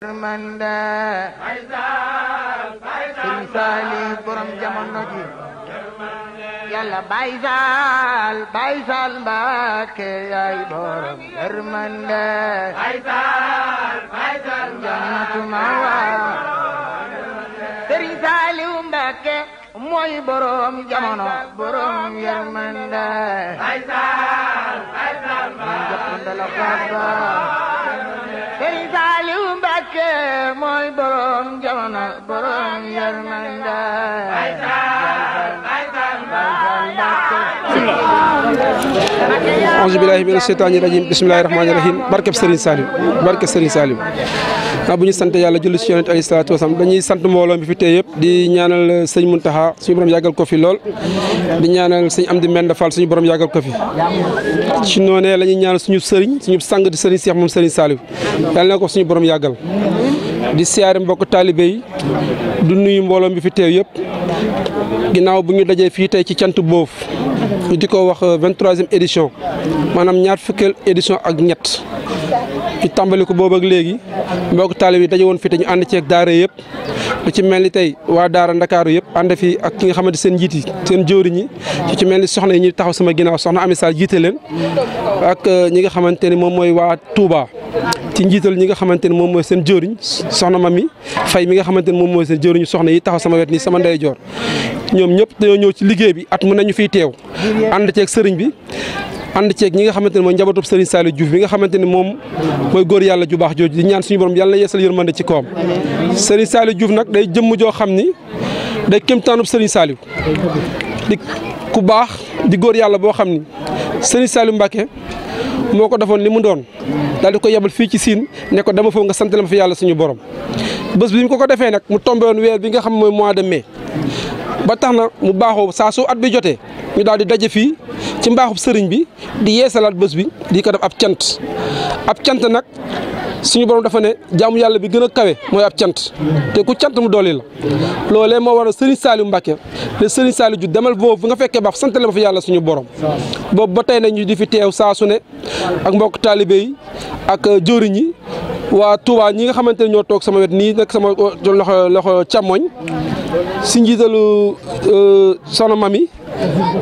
manda Sëriñ Saaliw borom jamono ji Yàlla Baay Faal Mbàkke yaay borom yërmande jannatu mawa Sëriñ Saaliw Mbàkke mooy borom jamono borom yërmande Sëriñ Saaliw Mbàkke mooy borom jamono borom yërmande auzu billaahi mina sheytaani rajiim bismillaahi rahmaani rahiim barkeb Serigne Saliou bu ñu sant yàlla julli ci Yonent alayhi salaatu wa salaam dañuy sant mbooloo mi fi tey yëpp di ñaanal sëñ Muntaxa suñu borom yàggal ko fi lool di ñaanal sëñ Amdi Menda Fall suñu borom yàggal ko fi ci noonee la ñuy ñaanal suñu sëriñ suñu sang di sëriñ Cheikh moom Serigne Saliou yàlla na ko suñu borom yàggal di siyaare mbokk taalibe yi du nuyu mbooloo mi fi teew yëpp ginnaaw bu ñu dajee fii tey ci cant boof ñu di ko wax 23e édition maanaam ñaar fukkeel édition ak ñett ñu tàmbali ko boobu ak léegi mbokk taalibe yi daje woon fii te ñu ànd ceeg daara yëpp lu ci mel ni tey waa daara Ndakaaru yëpp ànd fii ak ki nga xamante seen njiit yi seen jëwriñ ñi ci mel ni soxna yi ñuy taxaw sama ginnaaw soxna Amy Sall jiite leen ak ñi nga xamante ni moom mooy waa Touba ci njiital ñi nga xamante ni moom mooy seen jëwriñ soxna Mami Fay mi nga xamante ni moom mooy seen jëwriñu soxna yi taxaw sama wet nii sama ndeyjoor ñoom ñëpp dañoo ñëw ci liggéey bi at mu nañu fiy teew ànd ceeg sëriñ bi ànd ceeg ñi nga xamante ne mooy njabootub Serigne Saliou Diouf bi nga xamante ni moom mooy góor yàlla ju baax jooju di ñaan suñu borom yàlla na yeesal yërmande ci kawam Serigne Saliou Diouf nag day jëmm joo xam ni day kéemtaanub Serigne Saliou di ku baax di góor yàlla boo xam ni Serigne Saliou Mbacké moo ko defoon li mu doon daal di ko yebal fii ci Siin ne ko dama foofu nga sant la ma fi yàlla suñu borom bés bi mu ko defee nag mu tombé woon weer bi nga xam mooy mois de mai ba tax na mu baaxoo saa su at bi jotee ñu daal di daje fii ci mbaaxub sëriñ bi di yeesalaat bés bi di ko def ab cant nag suñu borom dafa ne jaamu yàlla bi gën a kawe mooy ab cant te ku cant mu dooli la loolee moo waral Serigne Saliou Mbacké te Serigne Saliou ju demal boobu nga fekkee baax sant la ma fi yàlla suñu borom boobu ba tey nag ñu di fi teew saa su ne ak mbokk taalibe yi ak jëwriñ yi waa Touba ñi nga xamante ne ñoo toog sama wet nii nag sama loxo càmmoñ si njiitalu soxna Mami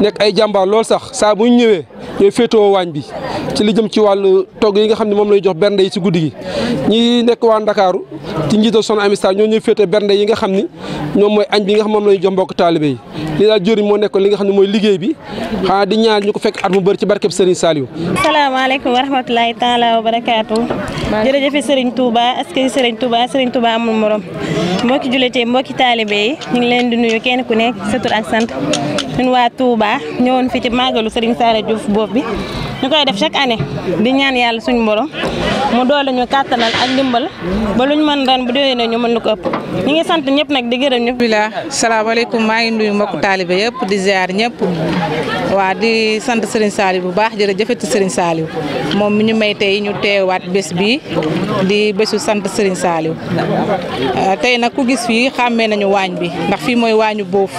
nekk ay jàmbaar lool sax saa bu ñu ñëwee ñooy féetewoo waañ bi ci li jëm ci wàllu togg yi nga xam ne moom lay jox bernde yi ci guddi gi ñi nekk waa Ndakaaru ci njiital soxna Amy Sall ñoo ñuy féete bernde yi nga xam ni ñoom mooy añ bi nga xam moom lay jox mbokk taalibe yi li daal jëriñ moo nekkoon li nga xam ne mooy liggéey bi xanaa di ñaan ñu ko fekk at mu bëri ci barkeb Serigne Saliou. asalaamaaleykum wa rahmatulahi taala wa barakaatu jërëjëf Serigne Touba askay Serigne Touba amul morom mbokki jullite mbokki taalibe yi ñu ngi leen di nuyu kenn ku nekk sa tur ak sant ñun waa Touba ñëwoon fi ci màggalu Serigne Saliou Diouf boobu bi ñu koy def chaque année di ñaan yàlla suñu borom mu doole ñu kàttanal ak ndimbal ba luñ mën ren bu déwénee ñu mën lu ko ëpp ñu ngi sant ñëpp nag di gërëm ñëpp. bismillah salaamaaleykum maa ngi nuyu mbokku taalibe yëpp di ziar ñëpp waa di sant Serigne Saliou bu baax jërëjëfati Serigne Saliou moom mi ñu may tey ñu teewaat bés bi di bésu sant Serigne Saliou tey nag ku gis fii xàmmee nañu waañ bi ndax fii mooy waañu boof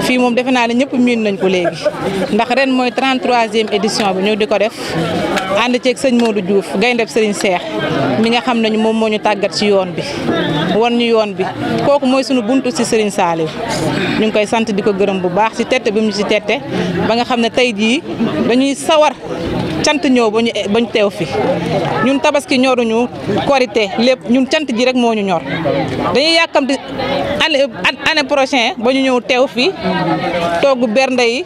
fii moom defe naa ne ñëpp miin nañ ko léegi ndax ren mooy 33e édition bi ñu di ko def ànd ceeg sëñ Modou Diouf gayndeb Serigne Cheikh mi nga xam nañu moom moo ñu tàggat ci yoon bi won ñu yoon bi kooku mooy sunu buntu ci Serigne Saliou ñu ngi koy sant di ko gërëm bu baax ci tette bi mu ci tette ba nga xam ne tey jii dañuy sawar cant ñëw ba ñu teew fi ñun tabaski ñoruñu korité lépp ñun cant ji rek moo ñu ñor dañuy yàkkamti année prochain ba ñu ñëw teew fi togg bernde yi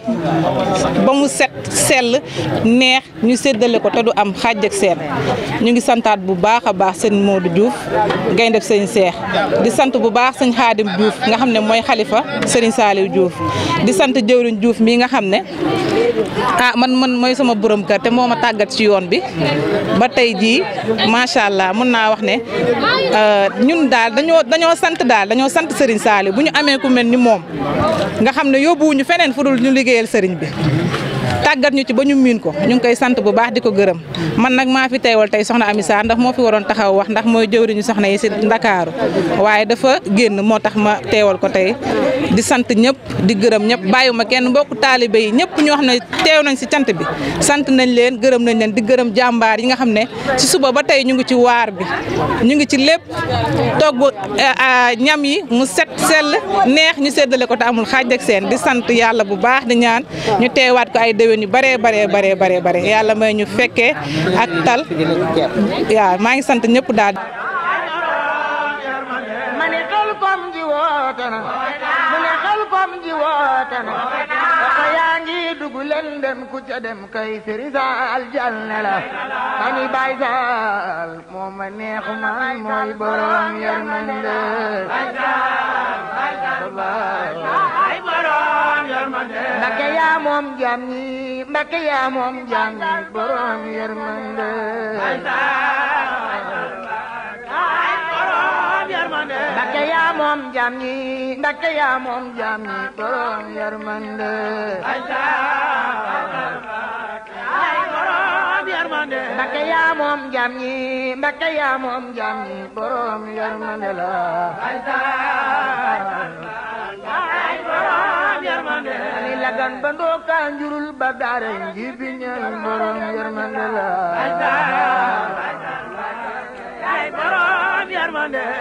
ba mu set sell neex ñu séddale ko te du am xaaj ak seen ñu ngi santaat bu baax a baax sëñ Modou Diouf gayndeb sëñ Cheikh di sant bu baax sëñ Xaadim Diouf nga xam ne mooy xalifa Serigne Saliou Diouf di sant jëwriñ Diouf mi nga xam ne man mooy sama borom kër te moo ma tàggat ci yoon bi ba tey jii macha allah mun naa wax ne ñun daal dañoo sant Serigne Saliou bu ñu amee ku mel ni moom nga xam ne yóbbuwuñu feneen fu dul ñu liggéeyal Serigne bi tàggat ñu ci ba ñu miin ko ñu ngi koy sant bu baax di ko gërëm man nag maa fi teewal tey soxna Amy Sarr ndax moo fi waroon taxaw wax ndax mooy jëwriñu soxna yi si Ndakaaru waaye dafa génn moo tax ma teewal ko tey di sant ñëpp di gërëm ñëpp bàyyiwuma kenn mbokku taalibe yi ñëpp ñoo xam ne teew nañ si cant bi sant nañ leen gërëm nañ leen di gërëm jàmbaar yi nga xam ne si suba ba tey ñu ngi ci waar bi ñu ngi ci lépp togg ñam yi mu set sell neex ñu séddale ko te amul xaaj ak seen di sant yàlla bu baax di ñaan ñu teewaat ko ay déwén yu bare yàlla may ñu fekkee ak tal waaw maa ngi sant ñëpp daal. mani xel kom ji woote na mani xel kom ji woote na ko yaa ngi dugg leen dem ku ca dem kay Serigne Sall jàll ne la mani Baye Sall moo ma neex man mooy borom yërmande Mbakke yaa moom jaam ñi Mbakke yaa moom jaam ñi borom yërmande Mbakke yaa moom jaam ñi Mbakke yaa moom jaam ñi borom yërmande Mbakke yaa moom jaam ñi Mbakke yaa moom jaam ñi borom yërmande la ani lagan ba ndooka njurul ba daare njibi ñal borom yërmande la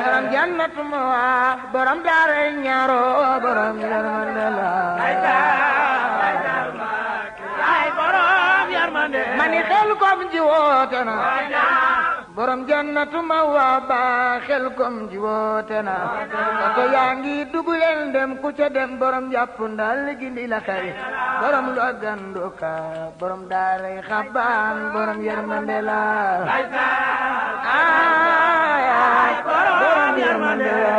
borom jannatu ma waa borom daare ñaaro borom yërmande la mani xel kom ji woote na borom jannatu ma waa ba xel kom ji woote na ko yaa ngi dugg leen dem ku ca dem borom jàpp ndal gindi la kay borom lu ganduka borom daaray xabaan borom yërmande la ay borom yërmande la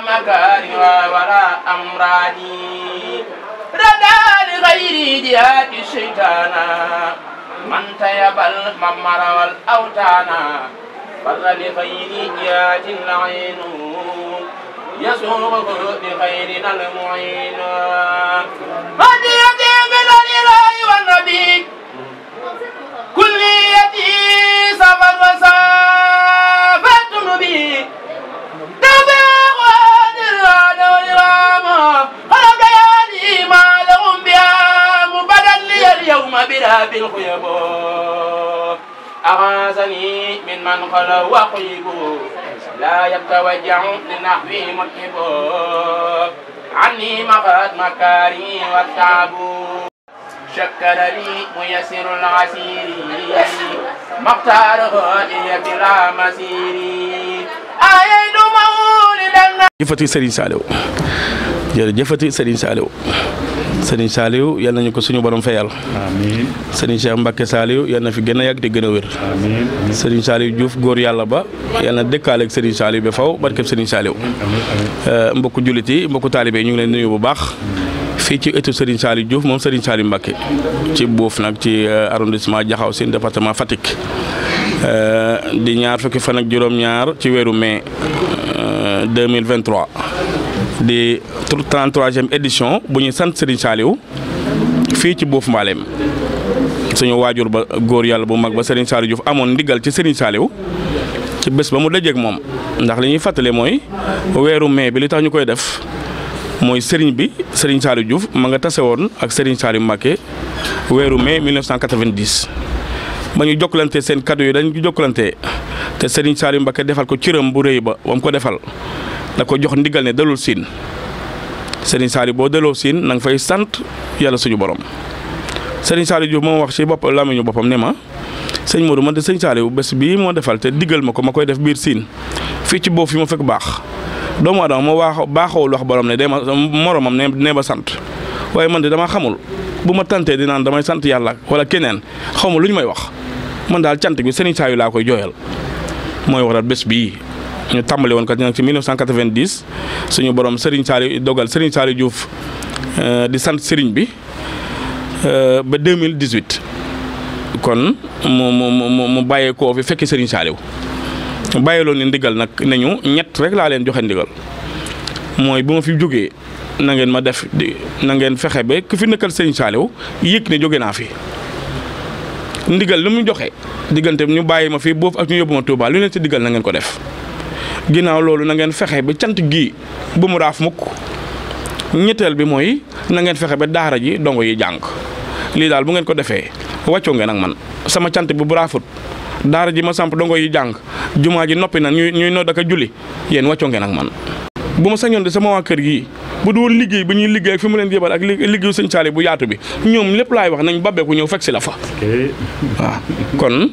مكارم ولا أمراني ردا لغير جهات الشيطان من تيبل ممر والأوتانا فر لغير جهات العين يسوق لغيرنا المعين هديتي من الإله والنبي كليتي سبب وسافت نبي بلا بالخيب أغاثني من خلا وخيب لا يتوجع لنحوي مكب عني مقاد مكاري والتعب شكر لي ميسر العسير مختاره لي بلا مسير أيد مولدا jëfati Serigne Saliou jërëjëfati Serigne Saliou Serigne Saliou yal nañu ko suñu borom fayal. amiin Serigne Cheikh Mbacke Saliou yal na fi gën a yàgg te gën a wér. amiin Serigne Saliou Diouf góor yàlla ba yal na dëkkaaleeg Serigne Saliou ba faw barkeb Serigne Saliou. mbokku jullit yi mbokku taalibe ñu ngi leen nuyu bu baax. fii ci ëttu Serigne Saliou Diouf moom Serigne Saliou Mbacke ci Boof nag ci arrondissement Diakhao Sine département Fatick di ñaar fukki fan ak juróom-ñaar ci weeru mai 2023 di 33e édition bu ñuy sant Serigne Saliou fii ci Boof Mbaleem suñu waajur ba góor yàlla bu mag ba Serigne Saliou Diouf amoon ndigal ci Serigne Saliou ci bés ba mu dajeeg moom ndax li ñuy fàttale mooy weeru mai bi li tax ñu koy def mooy Serigne bi Serigne Saliou Diouf ma nga tase woon ak Serigne Saliou Mbacké weeru mai 1990 ba ñu jokkalante seen cadeau yi dañ ko jokkalante te Serigne Saliou Mbacké defal ko cëram bu rëy ba mu ko defal da ko jox ndigal ne dalul siin Serigne Saliou boo daloo siin na nga fay sant yàlla suñu borom Serigne Saliou Diouf moom wax ci bopp lamiñu boppam ne ma sëñ Modou man de Serigne Saliou bés bii moo defal te diggal ma ko ma koy def biir siin fii ci Boof fi ma fekk baax doomu adama moo baaxawul wax borom ne dama moromam ne ba sant waaye man de dama xamul bu ma tantee di naan damay sant yàlla wala keneen xaw ma lu ñu may wax man daal cant bi Serigne Saliou laa koy jooyal mooy waral bés bii ñu tàmbali woon kat ci 1990 suñu borom Serigne Saliou dogal Serigne Saliou Diouf di sant Serigne bi ba 2018 kon mu bàyyeekoo fi fekki Serigne Saliou bàyyiloon ni ndigal nag ne ñu ñett rek laa leen joxe ndigal mooy bu ma fi jógee na ngeen ma def na ngeen fexe ba ku fi nekkal Serigne Saliou yëg ne jóge naa fi ndigal lu mu joxe diggante ñu bàyyi ma fii boofu ak ñu yóbbu ma Touba lu leen ci digal na ngeen ko def ginnaaw loolu na ngeen fexe ba cant gi bu mu raaf mukk ñetteel bi mooy na ngeen fexe ba daara ji dongo yi jàng lii daal bu ngeen ko defee wàccoo ngeen ak man sama cant bi bu raafut daara ji ma samp dongo yi jàng jumaa ji noppi na ñuy nodd ak julli yéen wàccoo ngeen ak man. bu ma sañoon de sama waa kër gi bu du woon liggéey bi ñuy liggéey ak fi mu leen yebal ak liggéeyu sëñ Saliou bu yaatu bi ñoom lépp laay wax nañ babbeeku ñëw fekk si la fa. waaw kon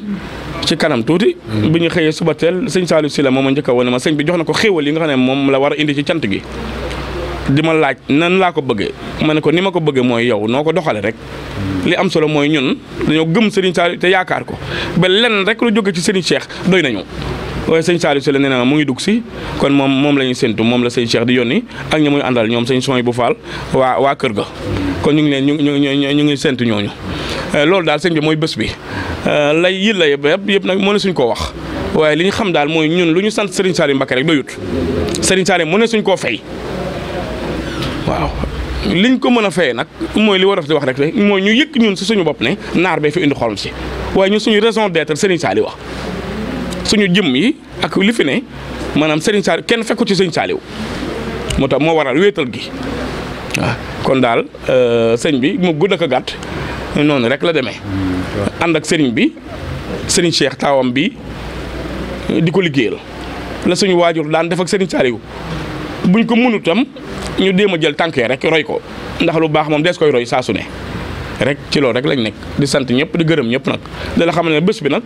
ci kanam tuuti. bi ñu xëyee suba teel sëñ Saliou si la moom a njëkk a wane ma sëñ bi jox na ko xéewal yi nga xam ne moom la war a indi ci cant gi. di ma laaj nan laa ko bëggee ma ne ko ni ma ko bëggee mooy yow noo ko doxale rek li am solo mooy ñun dañoo gëm Serigne Saliou te yaakaar ko ba lenn rek lu jóge ci Serigne Cheikh doy nañu waaye sëñ Saliou si la nee na mu ngi dugg si kon moom la ñuy séntu moom la sëñ Cheikh di yónni ak ñi muy àndal ñoom sëñ Soy bu Faal waa kër ga kon ñu ngi leen ñu ngi séntu ñooñu loolu daal sëñ bi mooy bés bi lay yi la yëpp nag moo ne suñ koo wax waaye li ñu xam daal mooy ñun lu ñu sant Serigne Saliou Mbacké rek doyut Serigne Saliou mu ne suñ koo fay waaw liñ ko mën a fayee nag mooy li war a di wax rek mooy ñu yëkk ñun si suñu bopp ne naar bee fi indi xolam si waaye ñun suñu raison d'être Serigne Saliou wax suñu jëm yi ak li fi ne maanaam Serigne Saliou kenn fekku ci Serigne Saliou moo tax moo waral wéetal gi waaw kon daal sëñ bi mu gudd ak a gàtt noonu rek la demee ànd ak Serigne bi Serigne Cheikh taawam bi di ko liggéeyal la suñu waajur daan def ak Serigne Saliou buñ ko mënu tam ñu déem a jël tànkee rek roy ko ndax lu baax moom dees koy roy saa su ne rek ci loolu rek lañ nekk di sant ñëpp di gërëm ñëpp nag da la xam ne bés bi nag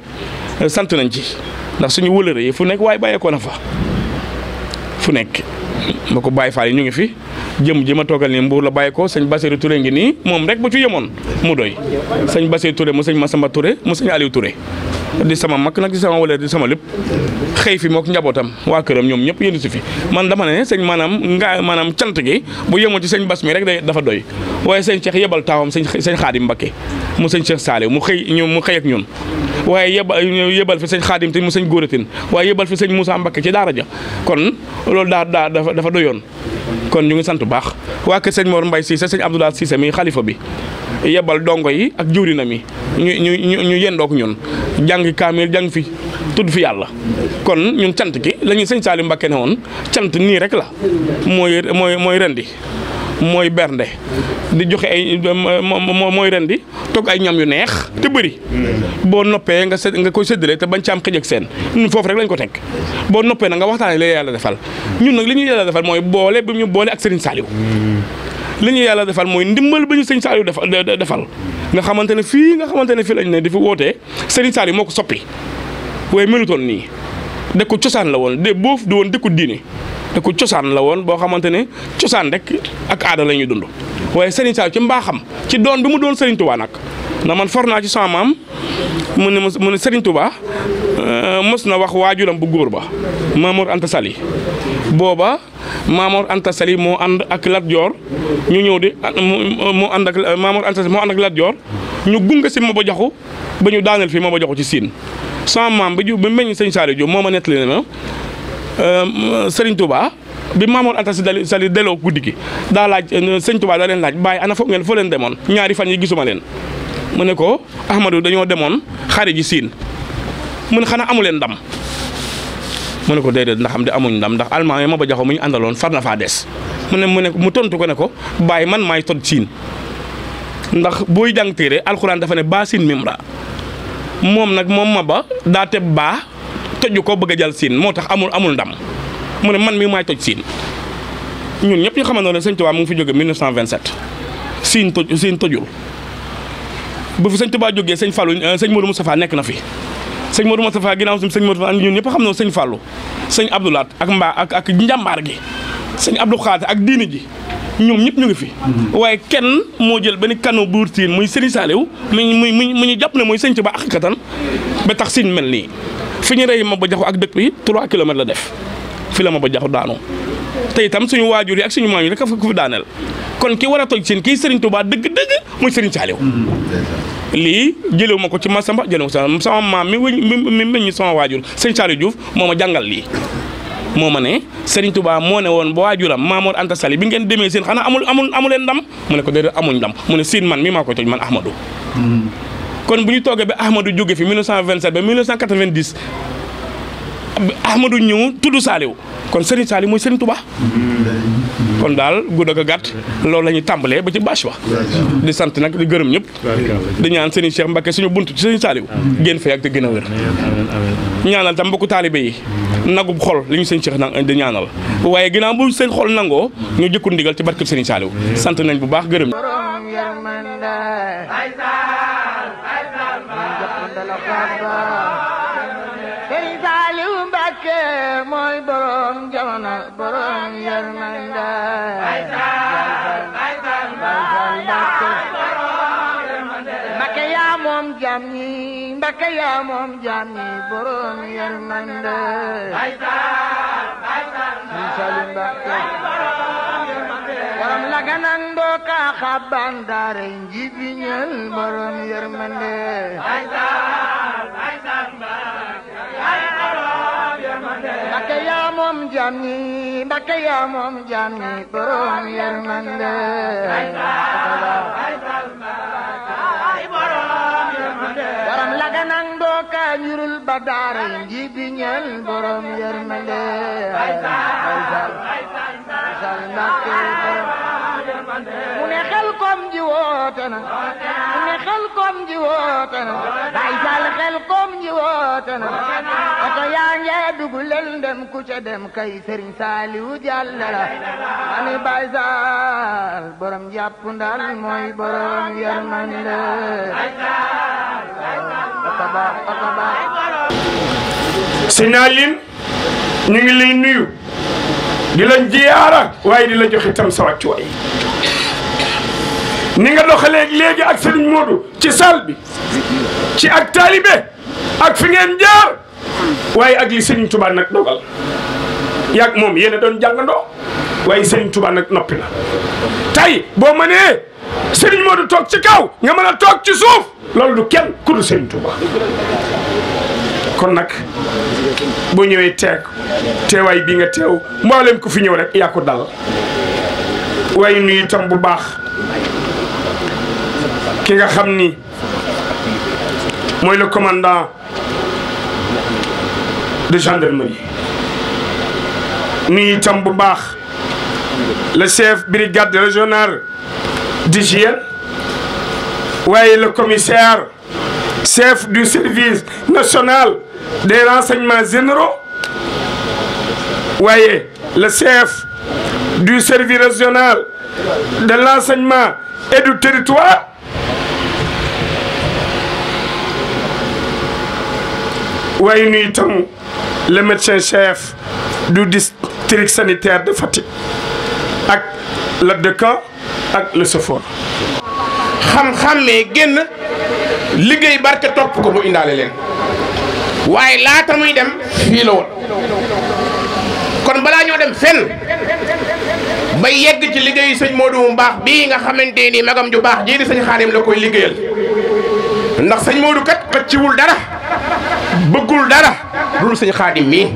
sant nañ ci ndax suñu wëlëre yi fu nekk waaye bàyyeekoo na fa fu nekk ma ko bàyyi faal yi ñu ngi fi jëm ji ma toogal nii Mbuur la bàyyeekoo sëñ Bassirou Touré ngi nii moom rek bu ci yemoon mu doy sëñ Bassirou Touré mu sëñ Massamba Touré mu sëñ Aliou Touré di sama mag nag di sama wala di sama lépp xëy fi mook njabootam waa këram ñoom ñëpp yëndu si fi man dama ne sëñ maanaam cant gi bu yemoon ci sëñ Bass mi rek dafa doy waaye sëñ Cheikh yebal taawam sëñ Xaadim Mbacké mu sëñ Cheikh Saliou mu xëy ak ñun waaye yebal fi sëñ Xaadim te mu sëñ Góoratin waaye yebal fi sëñ Moussa Mbacké ci daara ja kon loolu dafa doyoon kon ñu ngi sant bu baax waa kër sëñ Mor Mbaye Cissé sëñ Abdoulaye Cissé mi xalifa bi yebal dongo yi ak jawriñ mi ñu yendook ñun jàng kaamil jàng fi tudd fi yàlla kon ñun cant gi la ñuy sëñ Saliou Mbacké ne woon cant nii rek la mooy rendi mooy bernde di joxe ay mooy rendi togg ay ñam yu neex te bëri boo noppee nga koy séddale te bañ ci am xëj ak seen ñun foofu rek lañ ko teg boo noppee nag nga waxtaanee li yàlla defal ñun nag li ñu yàlla defal mooy boole bi ñu boole ak Serigne Saliou li ñu yàlla defal mooy ndimbal ba ñu sëñ Saliou defal nga xamante ne fii lañ ne di fi wootee Serigne Saliou moo ko soppi waaye melutoon nii dëkku cosaan la woon boofu du woon dëkku diine dëkku cosaan la woon boo xamante ne cosaan rek ak aada la ñuy dund waaye Serigne Saliou ci mbaaxam ci doon bi mu doon Serigne Touba nag ndax man for naa ci sama maam mu ne Serigne Touba mos na wax waajuram bu góor ba Mamour Anta Sali booba Mamour Anta Sali moo ànd ak Lat Joor ñu ñëw di moo ànd ak Mamour Anta Sali moo ànd ak Lat Joor ñu gunge si Maba Jaxu ba ñu daaneel fii Maba Jaxu ci Siin sama maam bi meññ sëñ Saliou Diop moo ma nettali ne ma Serigne Touba bi Mamour Anta Sali delloo guddi gi daa laaj sëñ Touba daa leen laaj bàyyi ana foog ngeen foo leen demoon ñaari fan yi gisuma leen mu ne ko Ahmadou dañoo demoon xare ji Siin mu ne xanaa amu leen ndam mu ne ko déedéet ndax am de amuñ ndam ndax almaa yi Maba Jaxu mu ñu àndaloon far na faa des mu tontu ko ne ko bàyyi man maay toj Siin ndax booy jàng téere alxuraan dafa ne baa Siin mimra moom nag moom Maba daa teb baa toju ko bëgg a jël Siin moo tax amul ndam mu ne man mii maay toj Siin ñun ñëpp ñu xamandoo ne sëñ Tuubaa mu ngi fi jóge 1927 Siin tojul bu fi sëñ Tuubaa jógee sëñ Fallou sëñ Modou Moustapha nekk na fi sëñ Modou Moustapha ginnaaw sëñ Modou Moustapha ñun ñëpp xam na sëñ Fallou sëñ Abdoulaat ak njàmbaar gi sëñ Abdou Khadre ak diini ji ñoom ñëpp ñu ngi fi waaye kenn moo jël benn kano buur Siin muy Serigne Saliou mu ñu jàpp ne mooy sëñ Tuubaa ak katan ba tax Siin mel nii fi ñu rey Maba Jaxu ak dëkk bi 3 kilomètres la def fi la Maba Jaxu daanoo te itam suñu waajur yi ak suñu maam yi rek ku fi daaneel kon ki war a toj Siin kii Serigne Touba dëgg-dëgg muy Serigne Saliou lii jëlewu ma ko ci Massamba jëlewu sama maam mi meññ sama waajur sëñ Saliou Diouf moo ma jàngal lii moo ma ne Serigne Touba moo ne woon ba waajuram Mamour Anta Sali bi ngeen demee seen xanaa amu leen ndam mu ne ko déedéet amuñ ndam mu ne siin man mii maa koy toj man Ahmadou. kon bu ñu toogee ba Ahmadou jóge fi 1927 ba 1990 Ahmadou ñëw tudd Saliou kon Serigne Saliou mooy Serigne Touba. kon daal gudd ak gàtt loolu la ñuy tàmbalee ba ci bâche ba di sant nag di gërëm ñëpp di ñaan Serigne Cheikh Mbacké suñu buntu ci Serigne Saliou génn fa yàgg te gën a wér ñaanal tam mbokku taalibe yi nagub xol li ñu Serigne Cheikh di ñaanal waaye ginnaaw bu seen xol nangoo ñu jëkku ndigal ci barkeb Serigne Saliou sant nañ bu baax gërëm mooy borom jamono borom yërmande Mbacké yaa moom jaam ñi Mbacké yaa moom jaam ñi borom yërmande Salim Mbacké borom Laganak Ndoka Xaban daara njibi ñël borom yërmande Mbacké yaa moom jaam ñi Mbacké yaa moom jaam ñi borom yërmande borom Laganak Ndoka ñurul ba daara njibi ñël borom yërmande mu ne xel kom ji woote na mu ne xel kom ji woote na Baay Faal xel kom ji woote na oto yaa ngi dugg leen dem ku ca dem kay Serigne Saliou Diallo la ani Baay Faal borom jàpp ndal mooy borom yërmande Sinalin ñu ngi lay nuyu di la jiyaara waaye di la joxe tam sa wàccuwaay ni nga doxalee léegi ak Serigne Modou ci salle bi ci ak taalibe ak fi ngeen jaar waaye ak li Serigne Touba nag dogal yàgg moom yéen a doon jàngandoo waaye Serigne Touba nag noppi na tey boo mënee Serigne Modou toog ci kaw nga mën a toog ci suuf loolu du kenn ku du Serigne Touba kon nag boo ñëwee teewaay bi nga teew mboolem ku fi ñëw rek yaa ko dal waaye nuyu itam bu baax ki nga xam ni mooy le commandant de gendarmerie nuyu itam bu baax le chef brigade régionale d'hygiène waaye le commissaire chef du service national des renseignements généraux waaye le chef du service régional de l'enseignement et du territoire waaye nuyu itam le médecin chef du district sanitaire de Fatick ak l'aide de camp ak le SOFOR. xam-xammee génn liggéey barke topp ko mu indaale leen waaye laata muy dem fii la woon kon balaa ñoo dem fenn ba yegg ci liggéeyu sëñ Modou mu baax bii nga xamante ni magam ju baax jii di sëñ Xaadim la koy liggéeyal ndax sëñ Modou kat xëcciwul dara bëggul dara dul sëñ Xaadim mii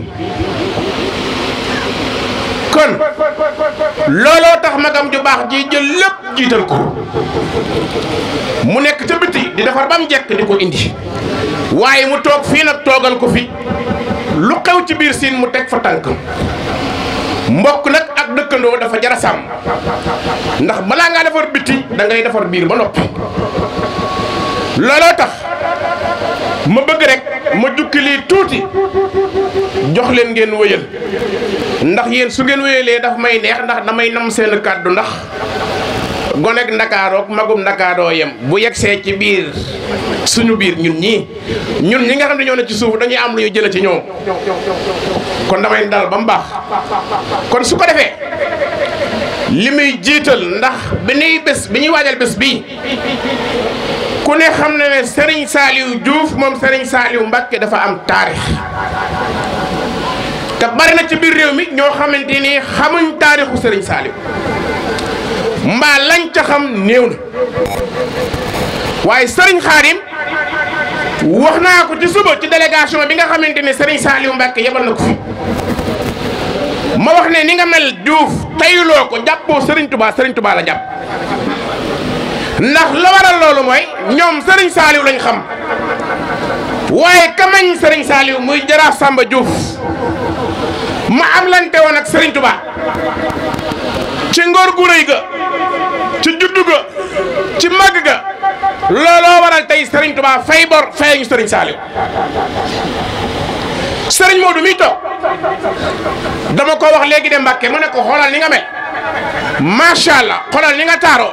kon looloo tax magam ju baax ji jël lépp jiital ko mu nekk ca biti di defar ba mu jekk di ko indi waaye mu toog fii nag toogal ko fi lu xew ci biir siin mu teg fa tànk mbokk nag ak dëkkandoo dafa jara sàmm ndax balaa ngaa defar biti da ngay defar biir ba noppi looloo tax ma bëgg rek ma jukki lii tuuti jox leen ngeen wëyal ndax yéen su ngeen wëyalee daf may neex ndax damay nam seen kàddu ndax gonek ndakaarook magum ndakaaroo yem bu yegsee ci biir suñu biir ñun ñi nga xam ne ñoo ne ci suuf dañuy am lu ñu jële ci ñoom kon damay dal ba mu baax kon su ko defee li muy jiital ndax bi ñuy waajal bés bii ku ne xam ne ne Serigne Saliou Diouf moom Serigne Saliou Mbacké dafa am taarix te bari na ci biir réew mi ñoo xamante ni xamuñ taarixu Serigne Saliou mbaa lañ ca xam néew na waaye Serigne Khadim wax naa ko ci suba ci délégation bi nga xamante ne Serigne Saliou Mbacké yebal na ko fi ma wax ne ni nga mel Diouf tayuloo ko jàppoo Serigne Touba Serigne Touba la jàpp ndax la waral loolu mooy ñoom Serigne Saliou lañ xam waaye kamañ Serigne Saliou muy Jaraaf Samba Diouf ma am lante woon ak Serigne Touba ci ngor gu rëy ga ci juddu ga ci màgg ga looloo waral tey Serigne Touba fay bor fay ñu Serigne Saliou Serigne Modou mi toog dama ko wax léegi de Mbàkke mu ne ko xoolal ni nga mel macha allah xoolal ni nga taaroo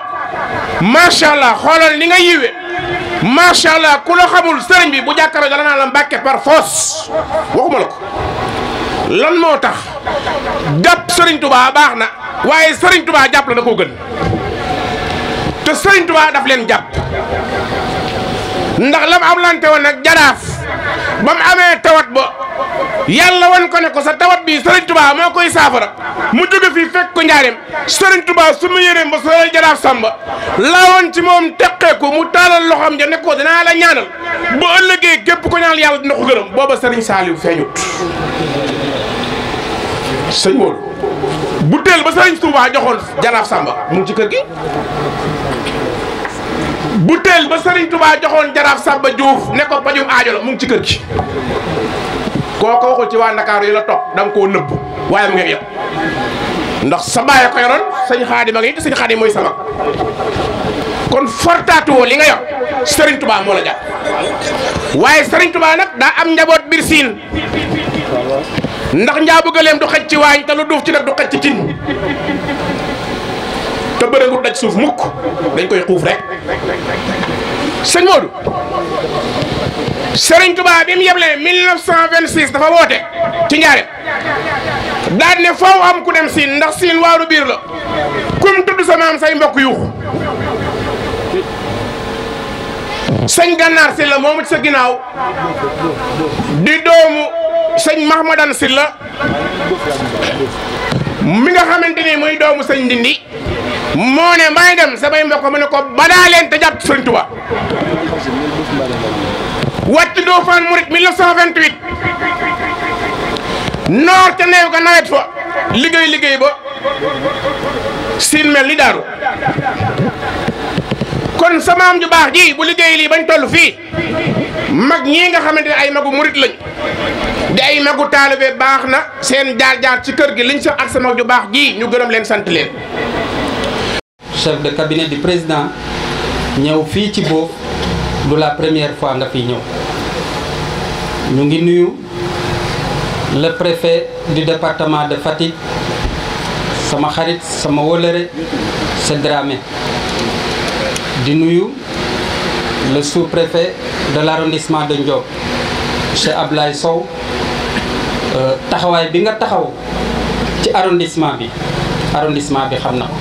macha allah xoolal ni nga yiwe macha allah ku la xamul Serigne bi bu jàkkaaroo dala naa la Mbàkke par force waxuma la ko lan moo tax jàpp Serigne Touba baax na waaye Serigne Touba jàpp la da koo gën te Serigne Touba daf leen jàpp ndax lam am lante woon nag Jaraaf ba mu amee tawat ba yàlla wan ko ne ko sa tawat bi Serigne Touba moo koy saafara mu jóge fii fekk ko njaareem Serigne Touba su ma yéreem ba solal Jaraaf Samba laawoon ci moom teqee ko mu taalal loxoom ja ne ko dinaa la ñaanal bu ëllëgee képp ko ñaanal yàlla dina ko gërëm booba Serigne Saliou feeñut sëñ Modou bu teel ba Serigne Touba joxoon Jaraaf Samba mu ngi ci kër gi bu teel ba Serigne Touba joxoon Jaraaf Samba Diouf ne ko pajum aajo la mu ngi ci kër gi koo ko waxul ci waa Ndakaaru yi la topp da nga koo nëbb waaye mu ngi yow ndax sa baay ko yoroon sëñ Xaadim a ngi te sëñ Xaadim mooy sama kon fortaatuwoo li nga yor Serigne Touba moo la jàpp waaye Serigne Touba nag daa am njaboot biir siin ndax njaabu gëleem du xaj ci waañ te lu duuf ci nag du xaj ci cin te bëre ngu daj suuf mukk dañ koy xuuf rek sëñ Modou Serigne Touba bi mu yeblee 1926 dafa woote ci Njaaréem daan ne faaw am ku dem siin ndax siin waaru biir la kum tudd sa maam say mbokk yuuxu sëñ Gànnaar Sylla moomu ci sa ginnaaw di doomu sëñ Mahmadan Sylla mi nga xamante ni muy doomu sëñ Ndindi moo ne may dem samay mbokk mu ne ko badaa leen te jàpp Serigne Touba wàcc Ndofane Mouride 1928 noor te neew ga nawet fa liggéey ba siin mel ni daaru kon sa maam ju baax ji bu liggéey lii bañ toll fii mag ñii nga xamante ne ay magu murit lañ di ay magu taalibe baax na seen jaar-jaar ci kër gi liñ sa ak sa mag ju baax ji ñu gërëm leen sant leen. chef de cabinet du président ñëw fii ci Bof du la première fois nga fi ñëw ñu ngi nuyu le préfet du département de Fatick sama xarit sama wóllëre c'est Dramé di nuyu le sous-préfet de l'arrondissement de Ndiop monsieur Ablaye Sow taxawaay bi nga taxaw ci arrondissement bi xam na ko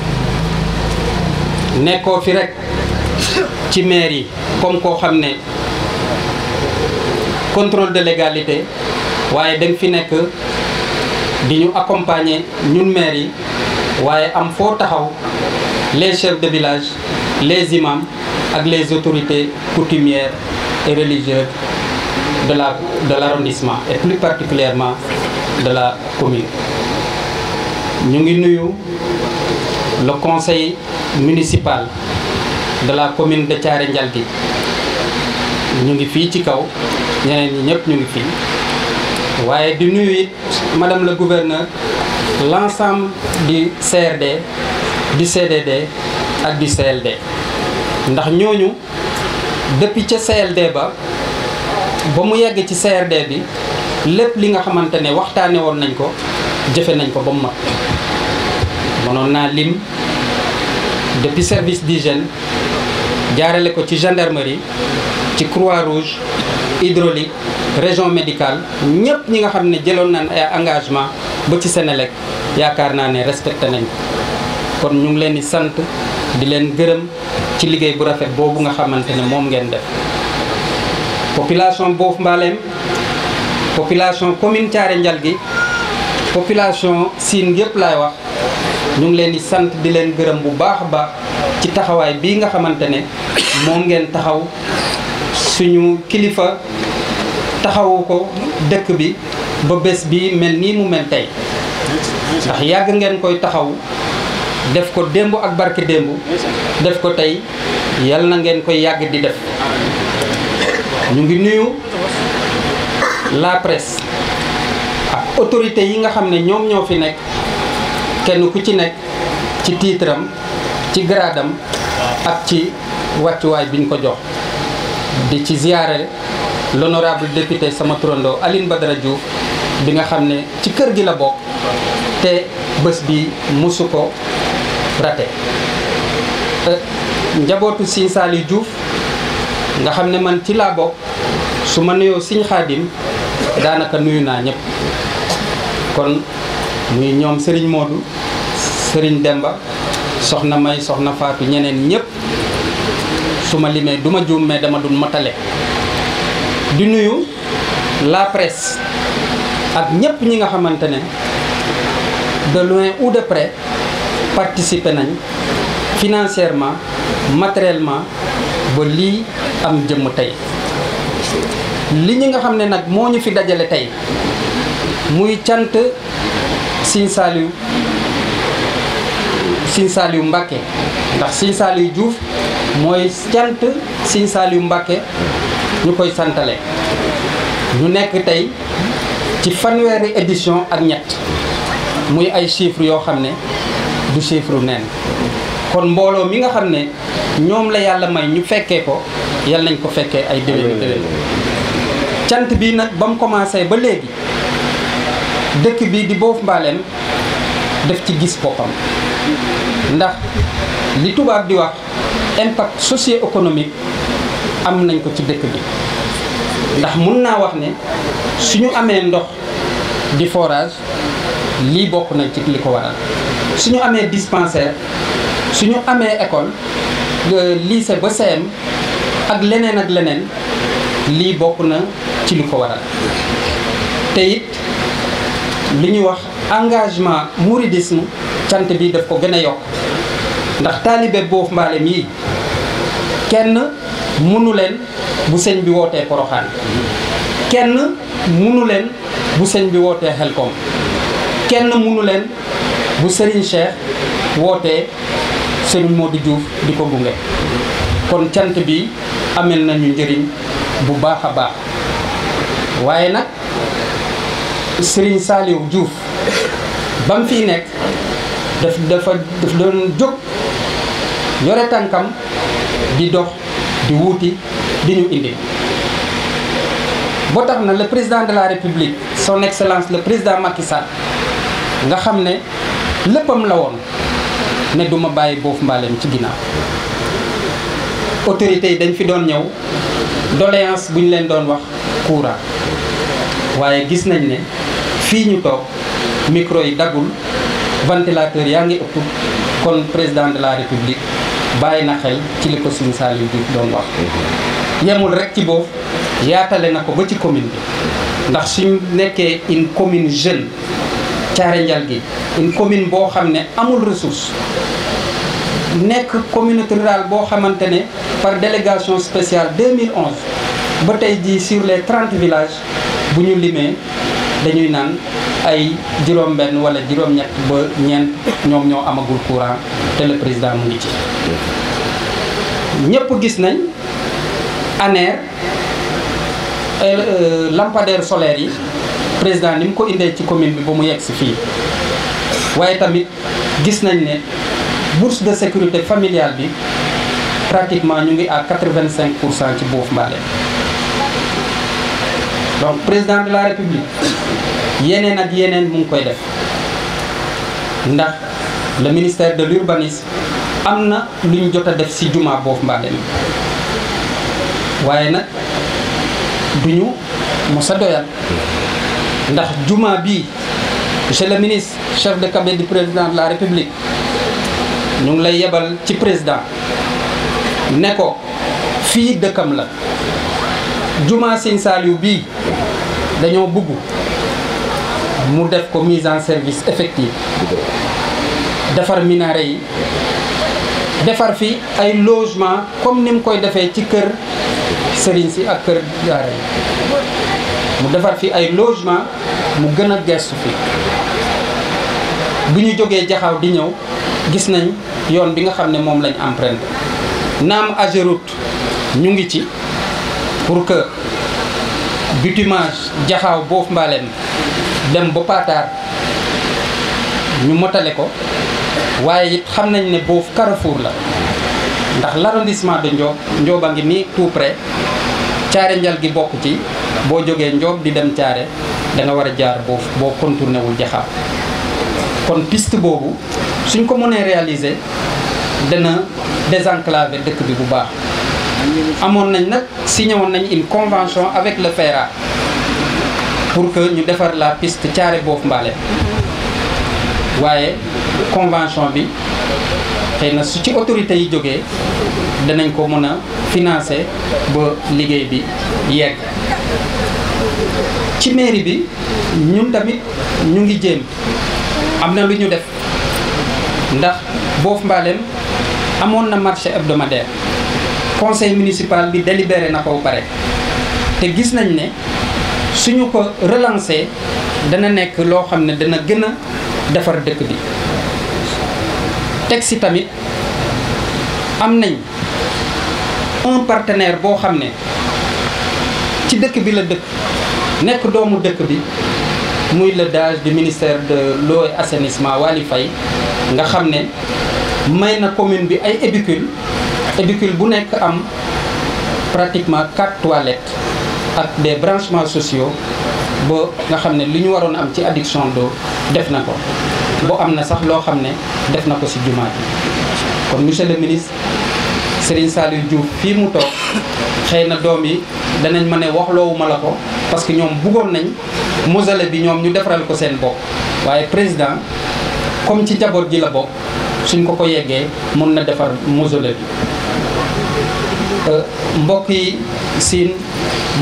nekkoo fi rek ci maire yi comme koo xam ne contrôle de légalité waaye da nga fi nekk di ñu accompagner ñun maire yi waaye am foo taxaw les chefs de village les imams ak les autorités coutumières et religieuses de l'arrondissement et plus particulièrement de la commune. ñu ngi nuyu le conseil municipal de la commune de Thiaré Ndialgui ñu ngi fii ci kaw ñeneen ñi ñëpp ñu ngi fii waaye di nuyu it madame le gouverneur l'ensemble du CRD du CDD ak du CLD ndax ñooñu depuis ca CLD ba mu yegg ci CRD bi lépp li nga xamante ne waxtaane woon nañ ko jëfe nañ ko ba mu mat mënoon naa lim depuis service d'hygiène jaarale ko ci gendarmerie ci Croix-Rouge hydraulique région médicale ñëpp ñi nga xam ne jëloon nañ ay engagement ba ci Sénélec yaakaar naa ne respecté nañ ko kon ñu ngi leen di sant di leen gërëm ci liggéey bu rafet boobu nga xamante ne moom ngeen def population Bof Mbalem population commune Thiaré Ndialgui population Sine yëpp laay wax ñu ngi leen di sant di leen gërëm bu baax a baax ci taxawaay bii nga xamante ne moom ngeen taxaw suñu kilifa taxawu ko dëkk bi ba bés bi mel nii mu mel tey ndax yàgg ngeen koy taxaw def ko démb ak barke démb def ko tey yal na ngeen koy yàgg di def. ñu ngi nuyu la presse ak autorité yi nga xam ne ñoom ñoo fi nekk kenn ku ci nekk ci titre am ci grade am ak ci wàccuwaay bi ñu ko jox di ci ziyaare l'honorable député sama turandoo Aline Badara Diouf bi nga xam ne ci kër gi la bokk te bés bi musu ko raté njabootu Sëñ Saliou Diouf nga xam ne man ci laa bokk su ma nuyoo Sëñ Xaadim daanaka nuyu naa ñëpp kon muy ñoom Serigne Modou Serigne Demba soxna May soxna Faatu ñeneen ñëpp su ma limee du ma juum mais dama dul matale di nuyu la presse ak ñëpp ñi nga xamante ne de loin ou de près participer nañ financièrement matériellement ba lii am jëmm tey li ñi nga xam ne nag moo ñu fi dajale tey muy cant Sëñ Saliou Mbacké ndax Sëñ Saliou Diouf mooy cant Sëñ Saliou Mbacké ñu koy santale ñu nekk tey ci fanweeri édition ak ñett muy ay chiffres yoo xam ne du chiffre neen kon mbooloo mi nga xam ne ñoom la yàlla may ñu fekkee ko yàlla nañ ko fekkee ay déwén cant bi nag ba mu commencé ba léegi dëkk bi di Boof Mbalem def ci gis boppam ndax li tubaab di wax impact socio-économique am nañ ko ci dëkk bi ndax mun naa wax ne suñu amee ndox di forage lii bokk na ci li ko waral suñu amee dispensaire suñu amee école lycée ba CM ak leneen lii bokk na ci li ko waral te it li ñuy wax engagement mouridisme cant bi daf ko gën a yokk ndax taalibe Boof Mbalem yi kenn munu leen bu sëñ bi wootee Poroxaan kenn munu leen bu sëñ bi wootee Xelkom kenn munu leen bu Serigne Cheikh wootee Serigne Modou Diouf di ko gunge kon cant bi amel nañu njëriñ bu baax a baax waaye nag Serigne Saliou Diouf ba mu fiy nekk daf doon jóg yore tànkam di dox di wuuti di ñu indi boo tax na le président de la république son excellence le président Macky Sall nga xam ne léppam la woon ne duma bàyyi Boof Mbalem ci ginnaaw autorités yi dañ fi doon ñëw doléance bu ñu leen doon wax courant waaye gis nañ ne fii ñu toog micro yi daggul ventilateur yaa ngi ëpp kon président de la république bàyyi na xel ci li ko Sëñ Saliou Diouf doon wax yemul rek ci Boof yaatale na ko ba ci commune bi ndax suñu nekkee une commune jeune Thiaré Ndialgui une commune boo xam ne amul ressource nekk communauté rurale boo xamante ne par délégation spéciale 2011 ba tey jii sur les 30 villages bu ñu limee dañuy naan ay juróom-benn wala juróom-ñett ba ñeent ñoom ñoo amagul courant te le président mu ngi ci ñëpp gis nañ ANER lampadaire solaire yi président ni mu ko indee ci commune bi ba mu yegg si fii waaye tamit gis nañ ne bourse de sécurité familiale bi pratiquement ñu ngi à 85% ci Boof Mbalem donc président de la république yeneen ak yeneen mu ngi koy def ndax le ministère de l'urbanisme am na lu ñu jot a def si jumaa Boof Mbalem waaye nag duñu mos a doyal ndax jumaa bii monsieur le ministre chef de cabinet du président de la république ñu ngi lay yebal ci président ne ko fii dëkkam la jumaa Sëñ Saliou bii dañoo bëgg mu def ko mise en service effective defar minaret yi defar fi ay logement comme ni mu koy defee ci kër sëriñ si ak kër jaare yi mu defar fi ay logement mu gën a gestu fi bu ñu jógee Jaxaaw di ñëw gis nañ yoon bi nga xam ne moom lañ emprunté naam Ageroute ñu ngi ci pour que bitumage Jaxaaw Boof Mbaaleen dem ba Pataar ñu motale ko waaye it xam nañ ne Boof Carrefour la ndax l'arrondissement de Ndiob a ngi nii tout près Caare Njal gi bokk ci boo jógee Ndiob di dem Caare da nga war a jaar Boof boo contourné wul Jaxaaw kon piste boobu suñ ko mënee réaliser dana désenclaver dëkk bi bu baax amoon nañ nag signé woon nañ une convention avec le FERA pour que ñu defar la piste Thiaré Boof Mbaaleen waaye convention bi xëy na su ci autorités yi jógee danañ ko mën a financer ba liggéey bi yegg ci mairie bi ñun tamit ñu ngi jéem am na lu ñu def ndax Boof Mbaaleen amoon na marché hebdomadaire conseil municipal bi délibéré na ko pare te gis nañ ne suñu ko relancer dana nekk loo xam ne dana gën a defar dëkk bi teg si tamit am nañ un partenaire boo xam ne ci dëkk bi la dëkk nekk doomu dëkk bi muy le DAGE du ministère de l'eau et assainissement Waly Faye nga xam ne may na commune bi ay hébicule bu nekk am pratiquement 4 toilettes ak des branchements sociaux ba nga xam ne li ñu waroon am ci adduction d'eau def na ko boo am na sax loo xam ne def na ko ci jumaa ji kon monsieur le ministre Serigne Saliou Diouf fii mu toog xëy na doom yi danañ ma ne waxloowuma la ko parce que ñoom bëggoon nañ mausolée bi ñoom ñu defaral ko seen bopp waaye président comme ci njaboot ji la bokk suñ ko yeggee mun na defar mausolée bi mbokk yi siin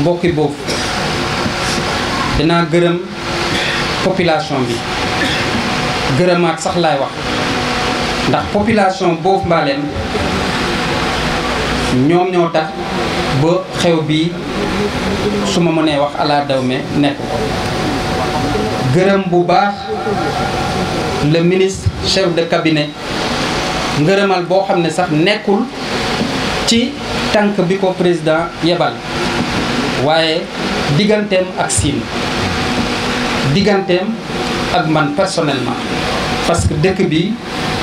mbokki Boof dinaa gërëm population bi gërëmaat sax laay wax ndax population Boof Mbaaleen ñoom ñoo tax ba xew bi su ma mënee wax ala dawme nekk ko gërëm bu baax le ministre chef de cabinet ngërëmal boo xam ne sax nekkul ci tànk bi ko président yebal waaye digganteem ak Sine digganteem ak man personnellement parce que dëkk bi